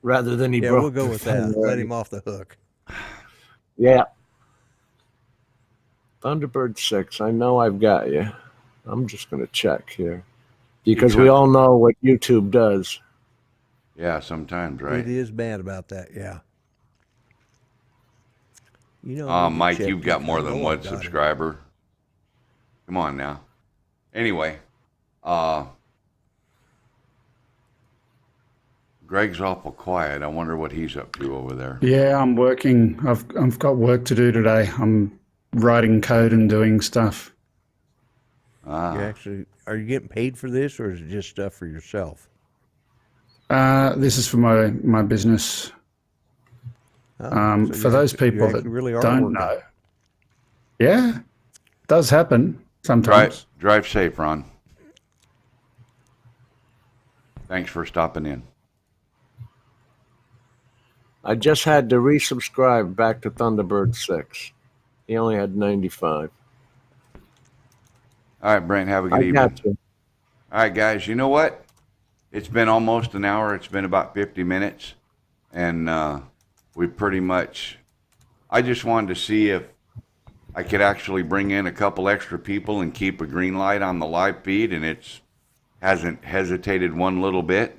rather than he Yeah, broke we'll go the with thing that. already. Let him off the hook. Yeah. Thunderbird 6, I know I've got you. I'm just going to check here because we all know what YouTube does. Yeah, sometimes, right? It is bad about that, yeah. You know, I need to Mike, check you've got if more I than know one I've got it. subscriber. Come on now. Anyway, Greg's awful quiet. I wonder what he's up to over there. Yeah, I'm working. I've got work to do today. I'm writing code and doing stuff. You are you getting paid for this, or is it just stuff for yourself? This is for my business. Oh, so For those people that actually really are don't working. know, yeah, does happen sometimes. Drive safe, Ron. Thanks for stopping in. I just had to resubscribe back to Thunderbird 6. He only had 95. All right, Brent, have a good I evening. got you. All right, guys, you know what? It's been almost an hour. It's been about 50 minutes. And we pretty much, I just wanted to see if I could actually bring in a couple extra people and keep a green light on the live feed, and it's hasn't hesitated one little bit.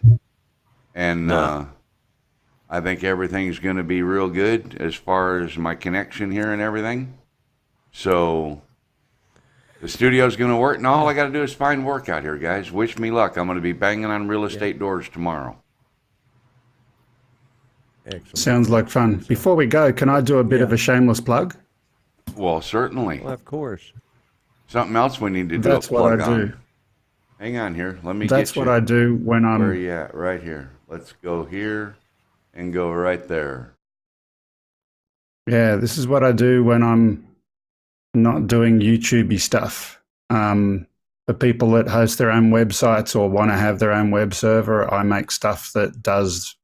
And I think everything's going to be real good as far as my connection here and everything. So the studio's going to work, and all I got to do is find work out here, guys. Wish me luck. I'm going to be banging on real estate doors tomorrow. Excellent. Sounds like fun. Before we go, can I do a bit of a shameless plug? Well, certainly. Well, of course. Something else we need to do. That's a what I plug on. do. Hang on here. Let me That's get what you. I do when Where are I'm you at? Right here. Let's go here and go right there. Yeah, this is what I do when I'm not doing YouTubey stuff. For people that host their own websites or want to have their own web server, I make stuff that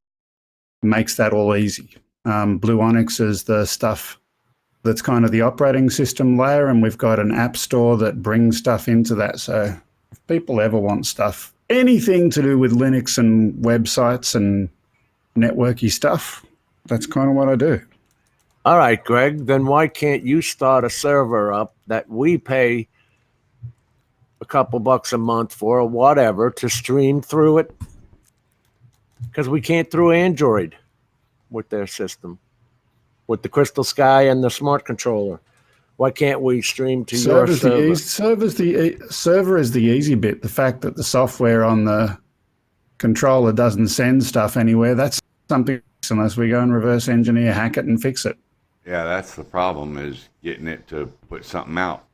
makes that all easy. Blue Onyx is the stuff that's kind of the operating system layer, and we've got an app store that brings stuff into that. So if people ever want stuff, anything to do with Linux and websites and networky stuff, that's kind of what I do. All right, Greg, then why can't you start a server up that we pay a couple bucks a month for or whatever to stream through it? Because we can't through Android with their system, with the Crystal Sky and the smart controller. Why can't we stream to your server? Server is the easy bit. The fact that the software on the controller doesn't send stuff anywhere, that's something unless we go and reverse engineer, hack it, and fix it. Yeah, that's the problem, is getting it to put something out.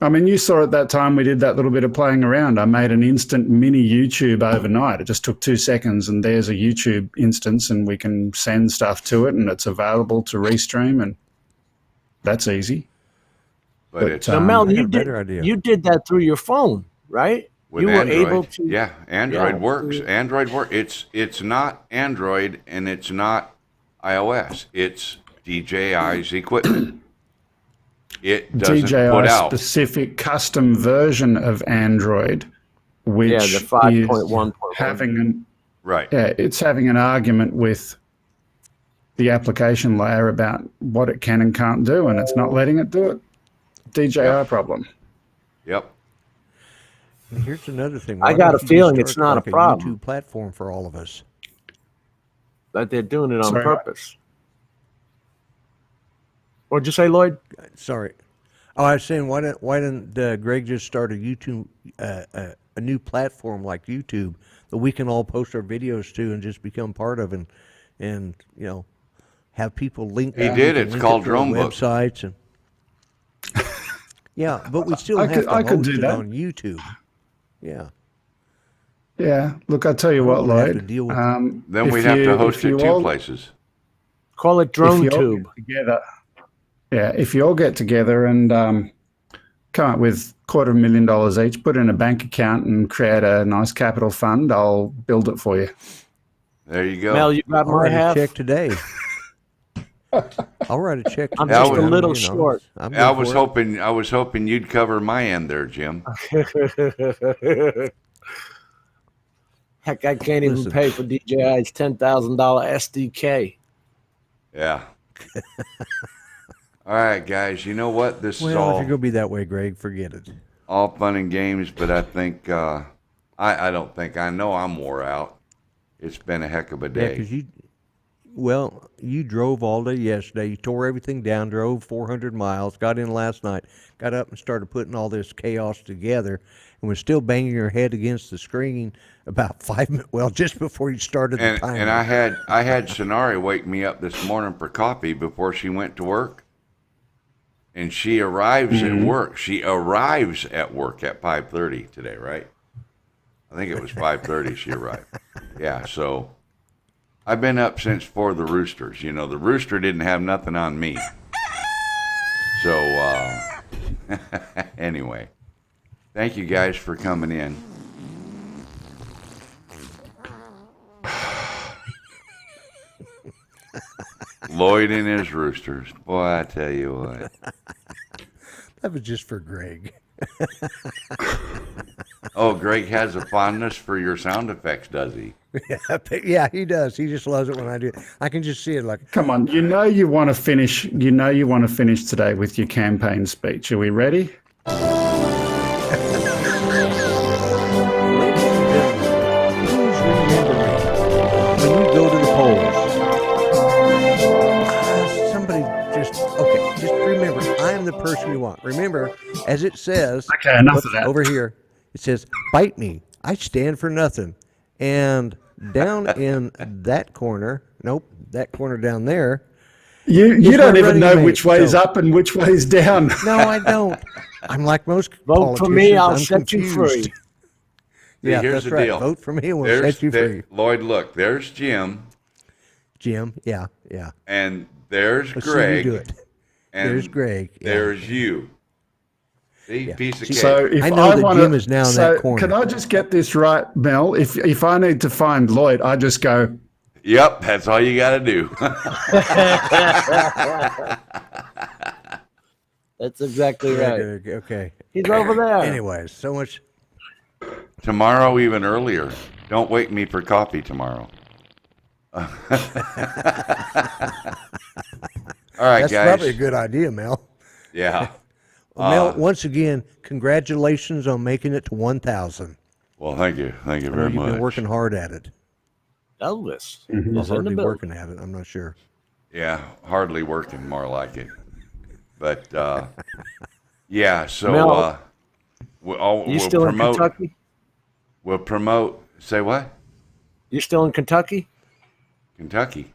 I mean, you saw at that time we did that little bit of playing around. I made an instant mini YouTube overnight. It just took 2 seconds, and there's a YouTube instance, and we can send stuff to it, and it's available to restream, and that's easy. But it's So Mel, I got you a better idea. did that through your phone, right? with You were Android. able to. Yeah, Android Yeah. works. Android works. It's not Android and it's not iOS. It's DJI's equipment. It doesn't put DJI out. specific custom version of Android, which Yeah, the is 5.1.1. having an Right. it's having an argument with the application layer about what it can and can't do, and it's not letting it do it. DJI problem. Yep. And here's another thing. I Why got don't a you just feeling it's start not a like problem. YouTube platform for all of us. That they're doing it on Sorry. purpose. What'd you say, Lloyd? Sorry. Oh, I was saying, why didn't Greg just start a YouTube, a new platform like YouTube that we can all post our videos to and just become part of, and you know, have people link. He we did. can It's link called to our Drone Book. websites and. Yeah, but we still I have could- to I could host do it that. on YouTube. Yeah. Yeah, look, I tell you what, don't wanna have to Lloyd. deal with Then if we'd have you- to host if it you 2 all- places. Call it if you Drone all Tube. get together, if you all get together and come up with $250,000 each, put it in a bank account and create a nice capital fund, I'll build it for you. There you go. Mel, you got I'll my write a half. check today. I'll write a check today. I'm just a little short. I'm I good was for it. hoping you'd cover my end there, Jim. Heck, I can't even Listen. pay for DJI's $10,000 SDK. Yeah. All right, guys. You know what? This is Well, if all you're gonna be that way, Greg, forget it. all fun and games, but I think I don't think I know I'm wore out. It's been a heck of a Yeah, day. because you drove all day yesterday. You tore everything down, drove 400 miles, got in last night, got up and started putting all this chaos together, and was still banging your head against the screen about 5 minutes. Well, just before you started the timer. And I had Sonari wake me up this morning for coffee before she went to work. And she arrives at work. She arrives at work at 5:30 today, right? I think it was 5:30 she arrived. Yeah, so I've been up since for the roosters. You know, the rooster didn't have nothing on me. So anyway, thank you guys for coming in. Lloyd and his roosters. Boy, I tell you what. That was just for Greg. Oh, Greg has a fondness for your sound effects, does he? Yeah, he does. He just loves it when I do it. I can just see it like, Come on, you know you want to finish today with your campaign speech. Are we ready? please remember me when you go to the polls. Somebody just remember, I am the person you want. Remember, as it says, Okay, enough of that. over here, it says, bite me. I stand for nothing. And down in that corner, that corner down there, You He's don't my even running know mate, which way's so- up and which way's down. no, I don't. I'm like most Vote for me, politicians, I'll I'm set you confused. free. Yeah, here's that's the right. deal. Vote for me and we'll set you free. Lloyd, look, there's Jim. Jim. Yeah, yeah. And there's Let's see Greg. you do it. And There's Greg. Yeah. there's you. See, Yeah. piece of cake. So if I know that wanna, Jim is now in that corner. Can I just get this right, Mel? If I need to find Lloyd, I just go, Yep, that's all you got to do. That's exactly right. Okay. He's over there. Anyways, so much. Tomorrow, even earlier. Don't wake me for coffee tomorrow. All right, That's guys. probably a good idea, Mel. Yeah. Well, Mel, once again, congratulations on making it to 1,000. Well, thank you. Thank you I know very you've much. been working hard at it. Elvis Or is in the hardly building. working at it. I'm not sure. Yeah, hardly working, more like it. But yeah, so Mel, we'll You still in promote. Kentucky? We'll promote. Say what? You still in Kentucky? Kentucky,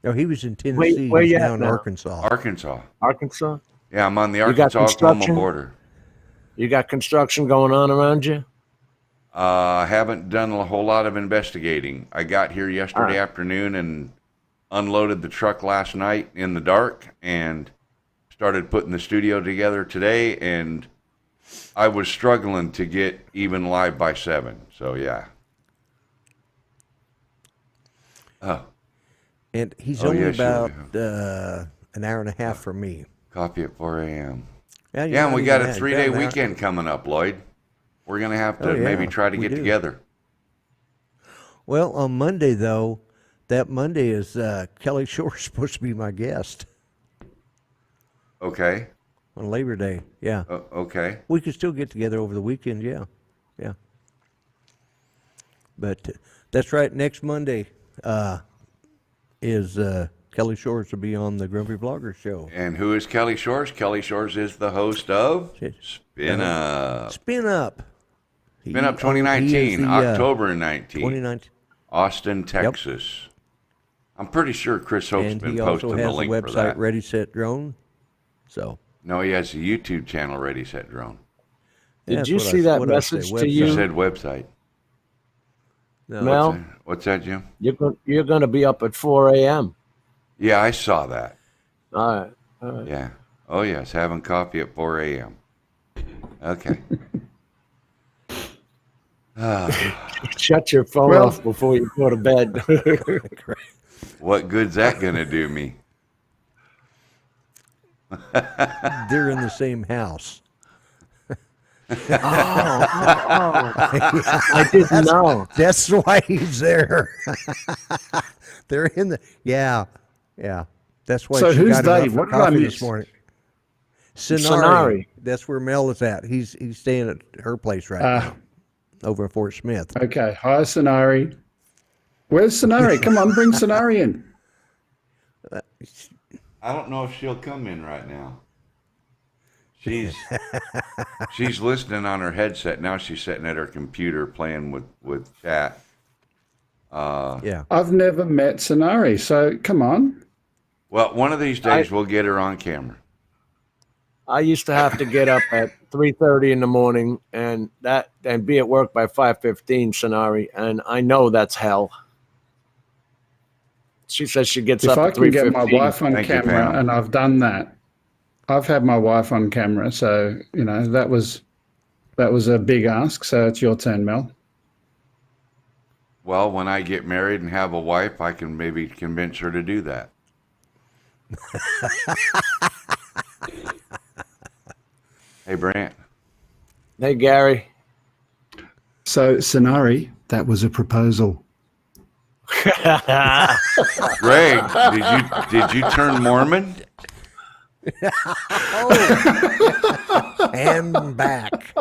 No, he was in Tennessee. where He's you now at in now? Arkansas. Arkansas. Arkansas? Yeah, I'm on the You got Arkansas-Oklahoma construction? border. You got construction going on around you? Haven't done a whole lot of investigating. I got here yesterday afternoon and unloaded the truck last night in the dark and started putting the studio together today, and I was struggling to get even live by 7. So yeah. Oh, And he's Oh, only yes, you'll about an hour and a half from me. coffee at 4 a.m. Yeah, you're Yeah, and not we got even a that. 3-day You're about an hour- weekend coming up, Lloyd. We're going to have to Oh, yeah, maybe try to we get do. together. Well, on Monday, though, that Monday is Kelly Shore supposed to be my guest Okay. on Labor Day. Yeah. Okay. We could still get together over the weekend, yeah. Yeah. But that's right, next Monday is Kelly Shores will be on the Grumpy Vlogger Show. And who is Kelly Shores? Kelly Shores is the host of Spin Up. Spin Up. Spin Up He 2019, is the, October 19, 2019. Austin, Texas. I'm pretty sure Chris Hope's And been he also posting has the the link for website that. Ready Set Drone. So No, he has a YouTube channel, Ready Set Drone. Did that's you what I- see that what did I say, message to website? He you? said website. No, Mel? What's that, Jim? You're going to be up at 4 a.m. Yeah, I saw that. All right. Yeah. Oh, yes, having coffee at 4 a.m. Okay. Shut your phone Well- off before you go to bed. What good's that going to do me? they're in the same house. I didn't know. That's why he's there. They're in the yeah. That's why So she who's got him up they? for What did I coffee miss? this morning. Sonari. Sonari. That's where Mel is at. He's staying at her place right now, over in Fort Smith. okay, hi, Sonari. Where's Sonari? Come on, bring Sonari in. I don't know if she'll come in right now. She's listening on her headset. Now she's sitting at her computer playing with chat. Yeah. I've never met Sonari, so come on. Well, one of these days we'll get her on camera. I used to have to get up at 3:30 in the morning and be at work by 5:15, Sonari, and I know that's hell. She says she gets If up I at can get my 3:15. wife on Thank you, camera, Pam. and I've done that. I've had my wife on camera, so you know that was a big ask. So it's your turn, Mel. Well, when I get married and have a wife, I can maybe convince her to do that. Hey, Brant. Hey, Gary. So Sonari, that was a proposal. Greg, did you turn Mormon? And back.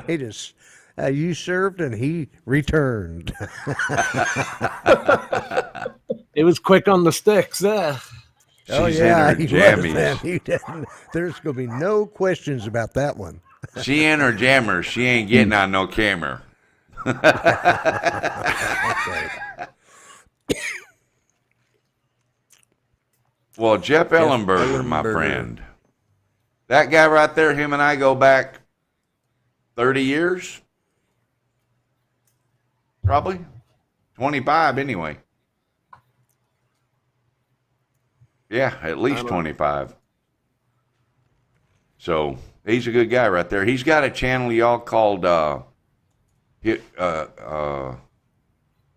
He just you served and he returned. It was quick on the sticks there. She's in her he was jammies. then. He didn't. There's going to be no questions about that one. She in her jammers. She ain't getting on no camera. Well, Jeff Ellenberger, my Ellenberger. friend. That guy right there, him and I go back 30 years. Probably. 25 anyway. Yeah, at least 25. So he's a good guy right there. He's got a channel y'all called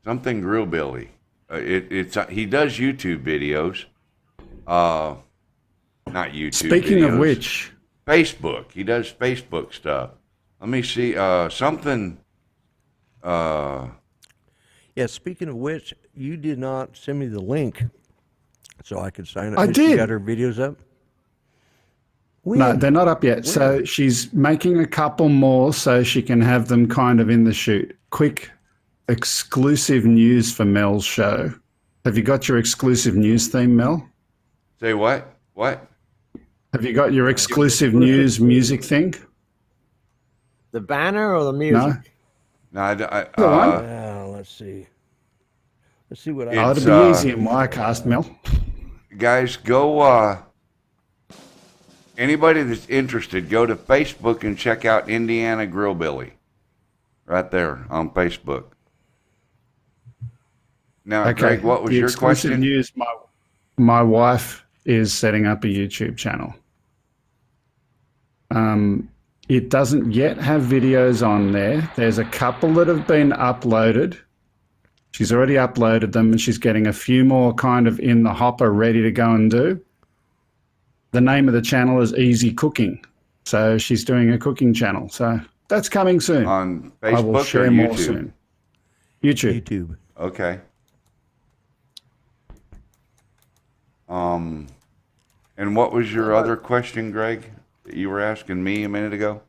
something Grillbilly. He does YouTube videos. Not YouTube. Speaking videos. of which, Facebook. He does Facebook stuff. Let me see. Something. Yeah, speaking of which, you did not send me the link so I could sign up. I Has she did. got her videos up? no, they're not up yet. So she's making a couple more so she can have them kind of in the shoot. Quick exclusive news for Mel's show. Have you got your exclusive news theme, Mel? Say what? What? Have you got your exclusive news music thing? The banner or the music? No? No, Let's see. Let's see what It's, Oh, it'll be easy in Wirecast, Mel. guys, go. Anybody that's interested, go to Facebook and check out Indiana Grillbilly. Right there on Facebook. Now, Okay. Greg, what was The your exclusive question? news, my wife is setting up a YouTube channel. It doesn't yet have videos on there. There's a couple that have been uploaded. She's already uploaded them and she's getting a few more kind of in the hopper ready to go and do. The name of the channel is Easy Cooking. So she's doing a cooking channel. So that's coming soon. On I will Facebook share or more YouTube? soon. YouTube. YouTube. Okay. And what was your other question, Greg, that you were asking me a minute ago?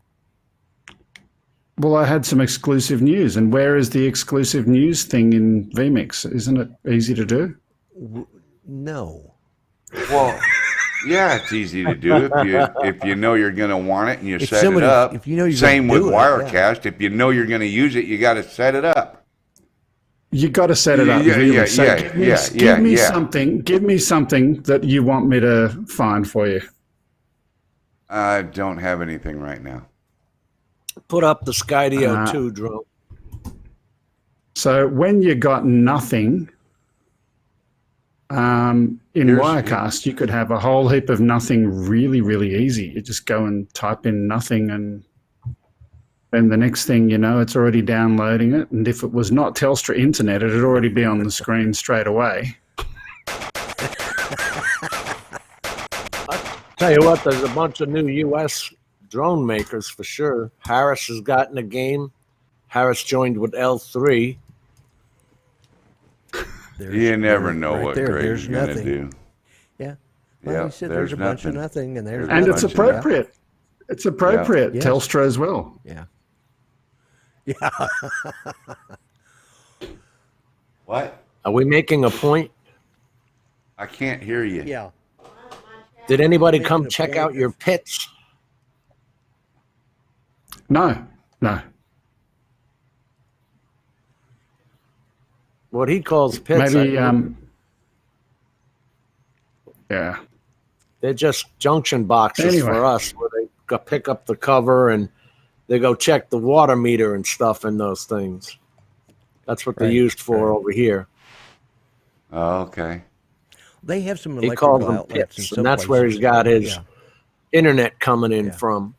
Well, I had some exclusive news. And where is the exclusive news thing in vMix? Isn't it easy to do? No. Well, yeah, it's easy to do if you know you're going to want it and you If set it somebody- up. if you know you're Same gonna with do it, yeah. Wirecast. If you know you're going to use it, you got to set it up. You got to set it up. Yeah, really. yeah, So yeah, give me, yeah, give me yeah. something. Give me something that you want me to find for you. I don't have anything right now. Put up the Skydio 2 drone. So when you got nothing, in Wirecast, you could have a whole heap of nothing really, really easy. You just go and type in nothing and then the next thing you know, it's already downloading it. And if it was not Telstra internet, it'd already be on the screen straight away. Tell you what, there's a bunch of new U.S. drone makers for sure. Harris has gotten a game. Harris joined with L3. You never know right what there, Greg's there's going to nothing. do. Yeah. Well, Yeah, you said there's there's a bunch of nothing. nothing, and there's And a it's bunch of appropriate. It's appropriate. Yes. Telstra as well. Yeah. Yeah. What? Are we making a point? I can't hear you. Yeah. Did anybody Making come a check point out your pits? No, no. What he calls pits, Maybe, yeah. they're just junction boxes Anyway. for us where they go pick up the cover and they go check the water meter and stuff in those things. That's what they're Right, used for over here. Oh, okay. They have some He electrical calls them outlets in pits, some and that's where places. he's got his Yeah. internet coming in Yeah. from.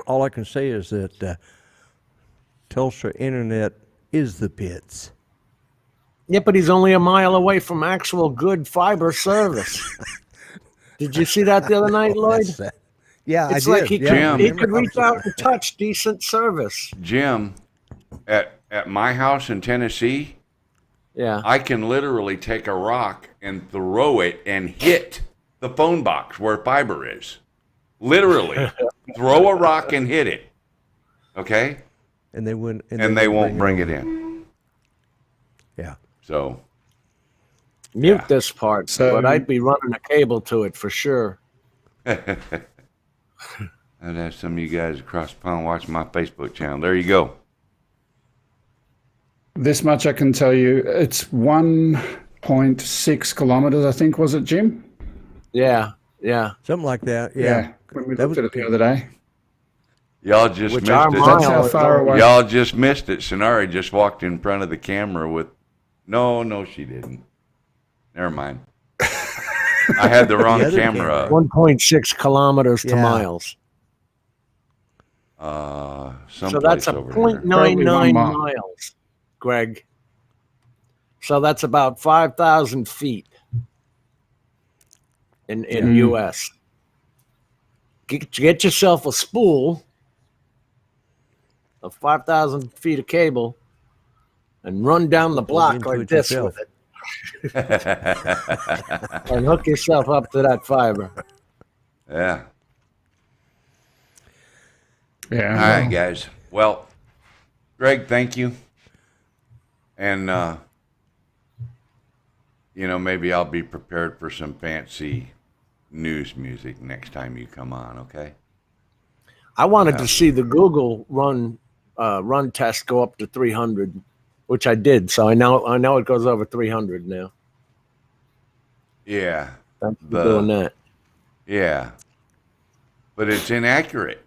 All I can say is that Telstra Internet is the pits. Yeah, but he's only a mile away from actual good fiber service. Did you see that the other night, Lloyd? That's, yeah, It's I like did. he Yeah, I could, he remember could reach conversation. out and touch decent service. Jim, at my house in Tennessee, Yeah. I can literally take a rock and throw it and hit the phone box where fiber is. Literally. Throw a rock and hit it. Okay? And they wouldn't. And they won't bring it in. Yeah. So, Mute Yeah. this part, So- but I'd be running a cable to it for sure. I'd have some of you guys across the pond watch my Facebook channel. There you go. This much I can tell you. It's 1.6 kilometers, I think, was it, Jim? Yeah, yeah. Something like that. Yeah. When we That looked was- at it the other day. Y'all just Which missed our it. That's how mile is far only- away. Y'all just missed it. Sonari just walked in front of the camera with. No, she didn't. Never mind. I had the wrong The other camera. camera. 1.6 kilometers to Yeah. miles. Someplace So that's a over Probably 0.99 1 mile. miles, Greg. So that's about 5,000 feet in U.S. Get yourself a spool of 5,000 feet of cable and run down the block into like it this yourself. with it and hook yourself up to that fiber. Yeah. Yeah. All right, guys. Well, Greg, thank you. And, maybe I'll be prepared for some fancy news music next time you come on, okay? I wanted to see the Google run test go up to 300, which I did. So I know it goes over 300 now. Yeah. Thanks for doing that. Yeah. But it's inaccurate.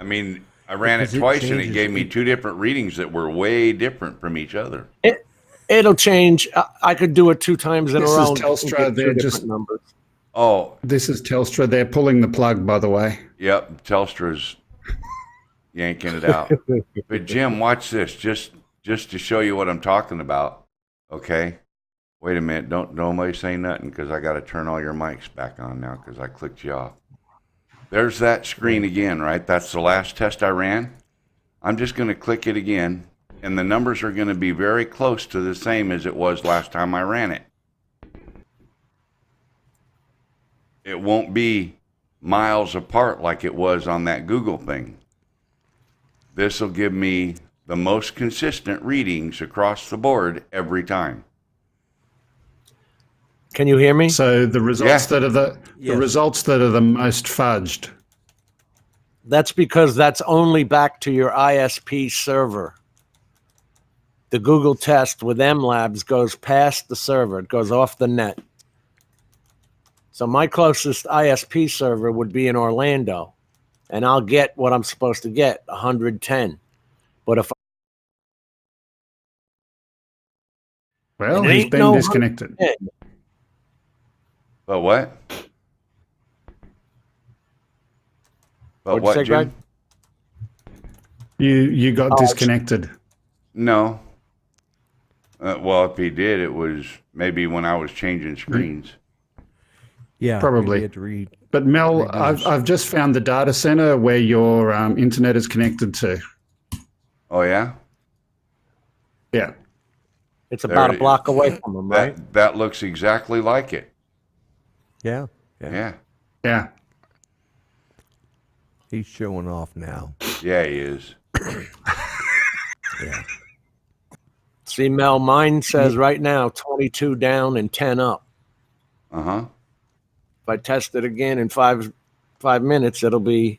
I mean, I ran Because it it twice and it changes. gave me two different readings that were way different from each other. It'll change. I could do it 2 times in This a is row. and Telstra. get 2 They're different just- numbers. Oh, This is Telstra. They're pulling the plug, by the way. yep. Telstra's yanking it out. But Jim, watch this. Just to show you what I'm talking about. Okay. Wait a minute. Don't nobody say nothing because I got to turn all your mics back on now because I clicked you off. There's that screen again, right? That's the last test I ran. I'm just going to click it again, and the numbers are going to be very close to the same as it was last time I ran it. It won't be miles apart like it was on that Google thing. This will give me the most consistent readings across the board every time. Can you hear me? So the results Yeah. that are the Yes. results that are the most fudged. That's because that's only back to your ISP server. The Google test with MLabs goes past the server. It goes off the net. So my closest ISP server would be in Orlando, and I'll get what I'm supposed to get, 110. But if Well, It he's ain't been no disconnected. But what? But What'd you what, say, Greg? Jim? You got disconnected. No. Well, if he did, it was maybe when I was changing screens. Yeah, Probably. you had to read. But Mel, Reduce. I've just found the data center where your internet is connected to. Oh, yeah? Yeah. it's about There a block away from them, right? That looks exactly like it. Yeah, Yeah. Yeah. he's showing off now. Yeah, he is. Yeah. See, Mel, mine says right now 22 down and 10 up. Uh-huh. If I test it again in 5 minutes, it'll be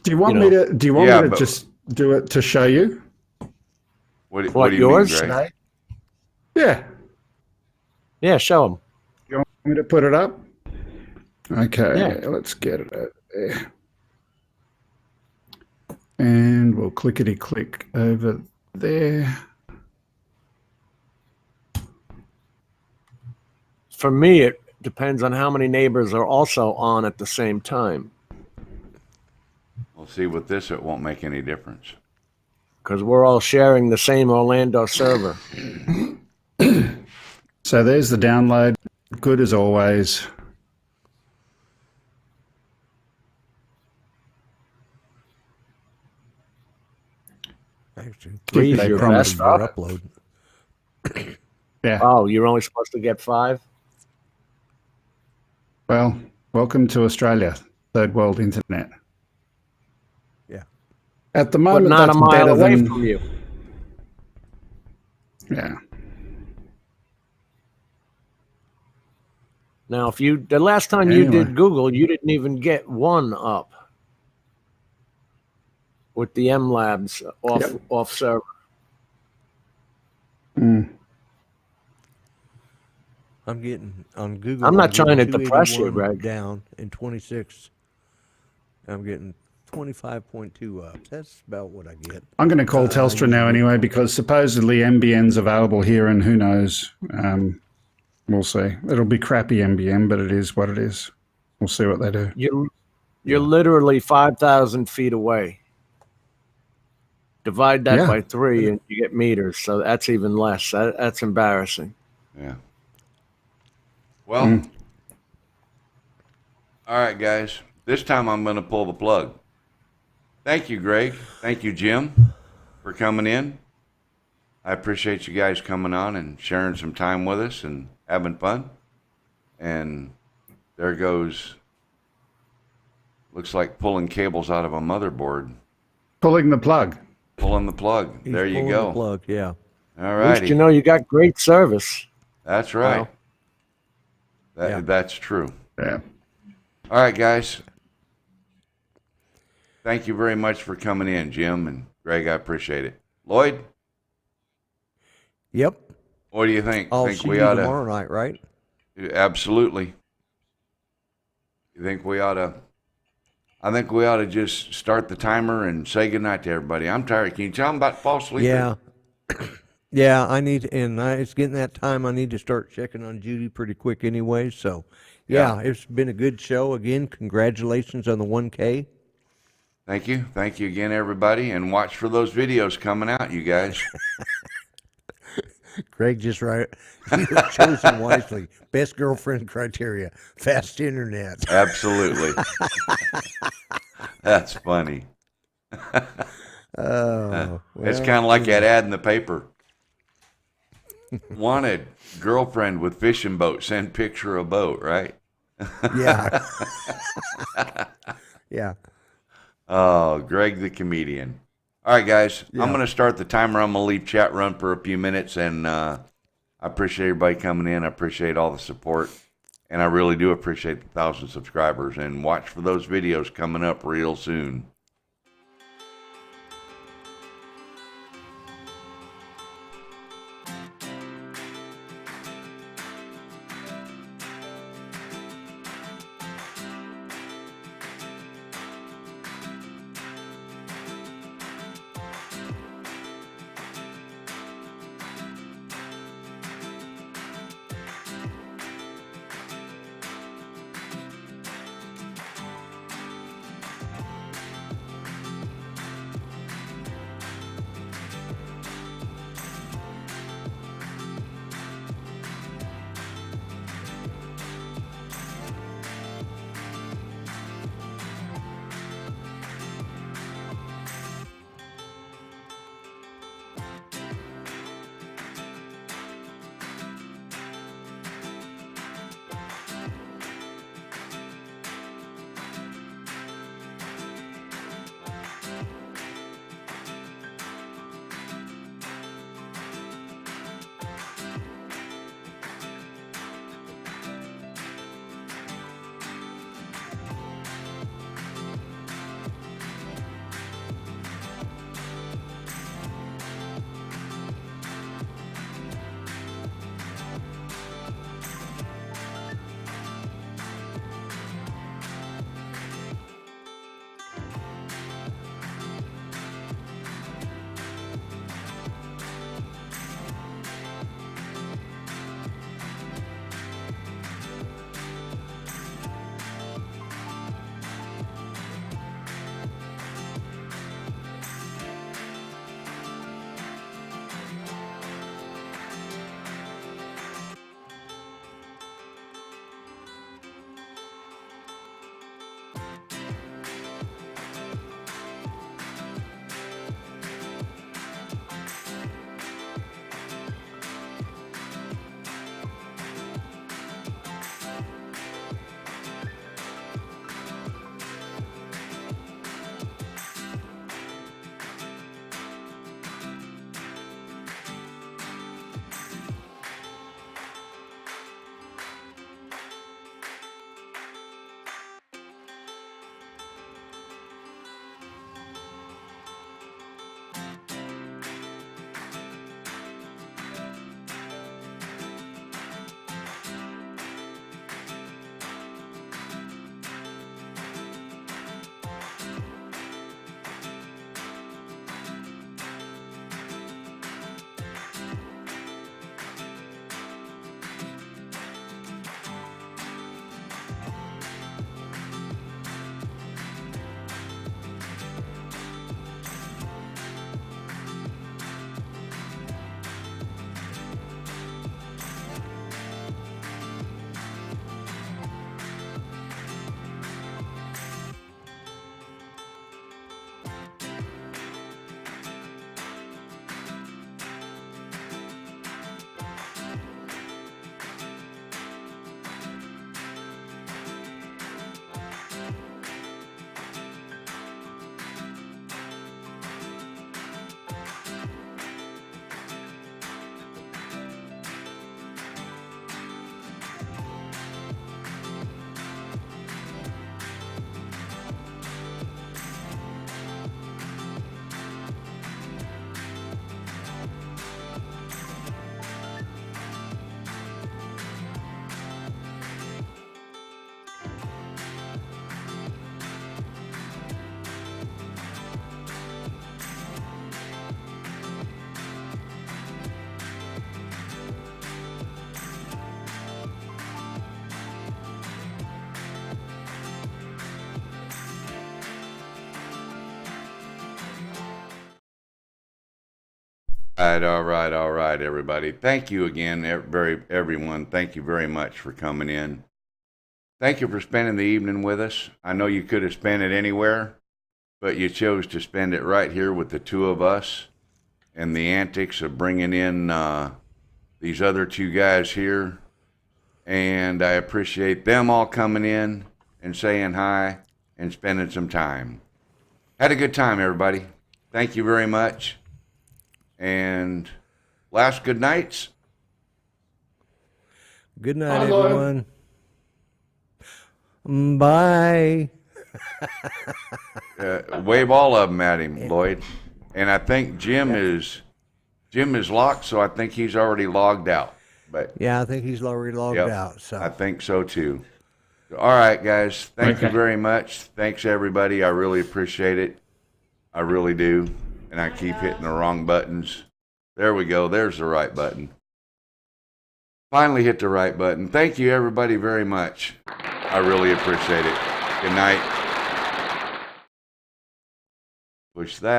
Do you want You me know. to? Do you want Yeah, me to but- just do it to show you? What What, do you yours? mean, Greg? Yeah. yeah. Show them. You want me to put it up? Okay. Yeah. Let's get it out there. And we'll clickety click over there. For me, it depends on how many neighbors are also on at the same time. We'll see with this, it won't make any difference. Because we're all sharing the same Orlando server. So there's the download. Good as always. Actually, Three's They your promise best your up. upload. Yeah. Oh, you're only supposed to get 5? Well, welcome to Australia, third world internet. Yeah. At the But moment, not a that's mile better away than. from you. Yeah. Now, if the last time you Anyway. did Google, you didn't even get 1 up with the MLabs off server. Mm. I'm getting on Google. I'm not getting trying to depress you, 281 Greg. Down in 26. I'm getting 25.2 up. That's about what I get. I'm going to call Telstra now anyway, because supposedly NBN's available here, and who knows? We'll see. It'll be crappy NBN, but it is what it is. We'll see what they do. You're literally 5,000 feet away. Divide that Yeah. by 3 and you get meters. So that's even less. That's embarrassing. Yeah. Well, all right, guys. This time I'm going to pull the plug. Thank you, Greg. Thank you, Jim, for coming in. I appreciate you guys coming on and sharing some time with us and having fun. And there goes, looks like pulling cables out of a motherboard. Pulling the plug. Pulling the plug. He's there you pulling go. the plug, yeah. All At least righty. you know you got great service. That's right. Wow. Yeah. That's true. Yeah. All right, guys. Thank you very much for coming in, Jim and Greg. I appreciate it. Lloyd, Yep. what do you think? I'll Think see we you oughta? tomorrow night, right? Absolutely. You think we ought to? I think we ought to just start the timer and say goodnight to everybody. I'm tired. Can you tell them about to fall asleep? Yeah. Yeah, I need, and it's getting that time. I need to start checking on Judy pretty quick anyway. So, yeah, it's been a good show. Again, congratulations on the 1K. Thank you. Thank you again, everybody. And watch for those videos coming out, you guys. Greg just right. You have chosen wisely. Best girlfriend criteria. Fast internet. Absolutely. That's funny. Oh, It's well, kind of like that ad in the paper. Wanted girlfriend with fishing boat, send picture of boat, right? yeah. Yeah. Oh, Greg the comedian. All right, guys. I'm Yeah. going to start the timer. I'm going to leave chat run for a few minutes, and I appreciate everybody coming in. I appreciate all the support, and I really do appreciate the 1,000 subscribers. And watch for those videos coming up real soon. All right, everybody. Thank you again, everyone. Thank you very much for coming in. Thank you for spending the evening with us. I know you could have spent it anywhere, but you chose to spend it right here with the two of us and the antics of bringing in these other two guys here. And I appreciate them all coming in and saying hi and spending some time. Had a good time, everybody. Thank you very much. And last good nights. Good night, Bye, Lloyd. everyone. Bye. Wave all of them at him, Lloyd. And I think Jim is locked, so I think he's already logged out. But Yeah, I think he's already logged yep, out. So I think so too. All right, guys. Thank you Okay. very much. Thanks, everybody. I really appreciate it. I really do. And I keep hitting the wrong buttons. There we go. There's the right button. Finally hit the right button. Thank you, everybody, very much. I really appreciate it. Good night. Push that.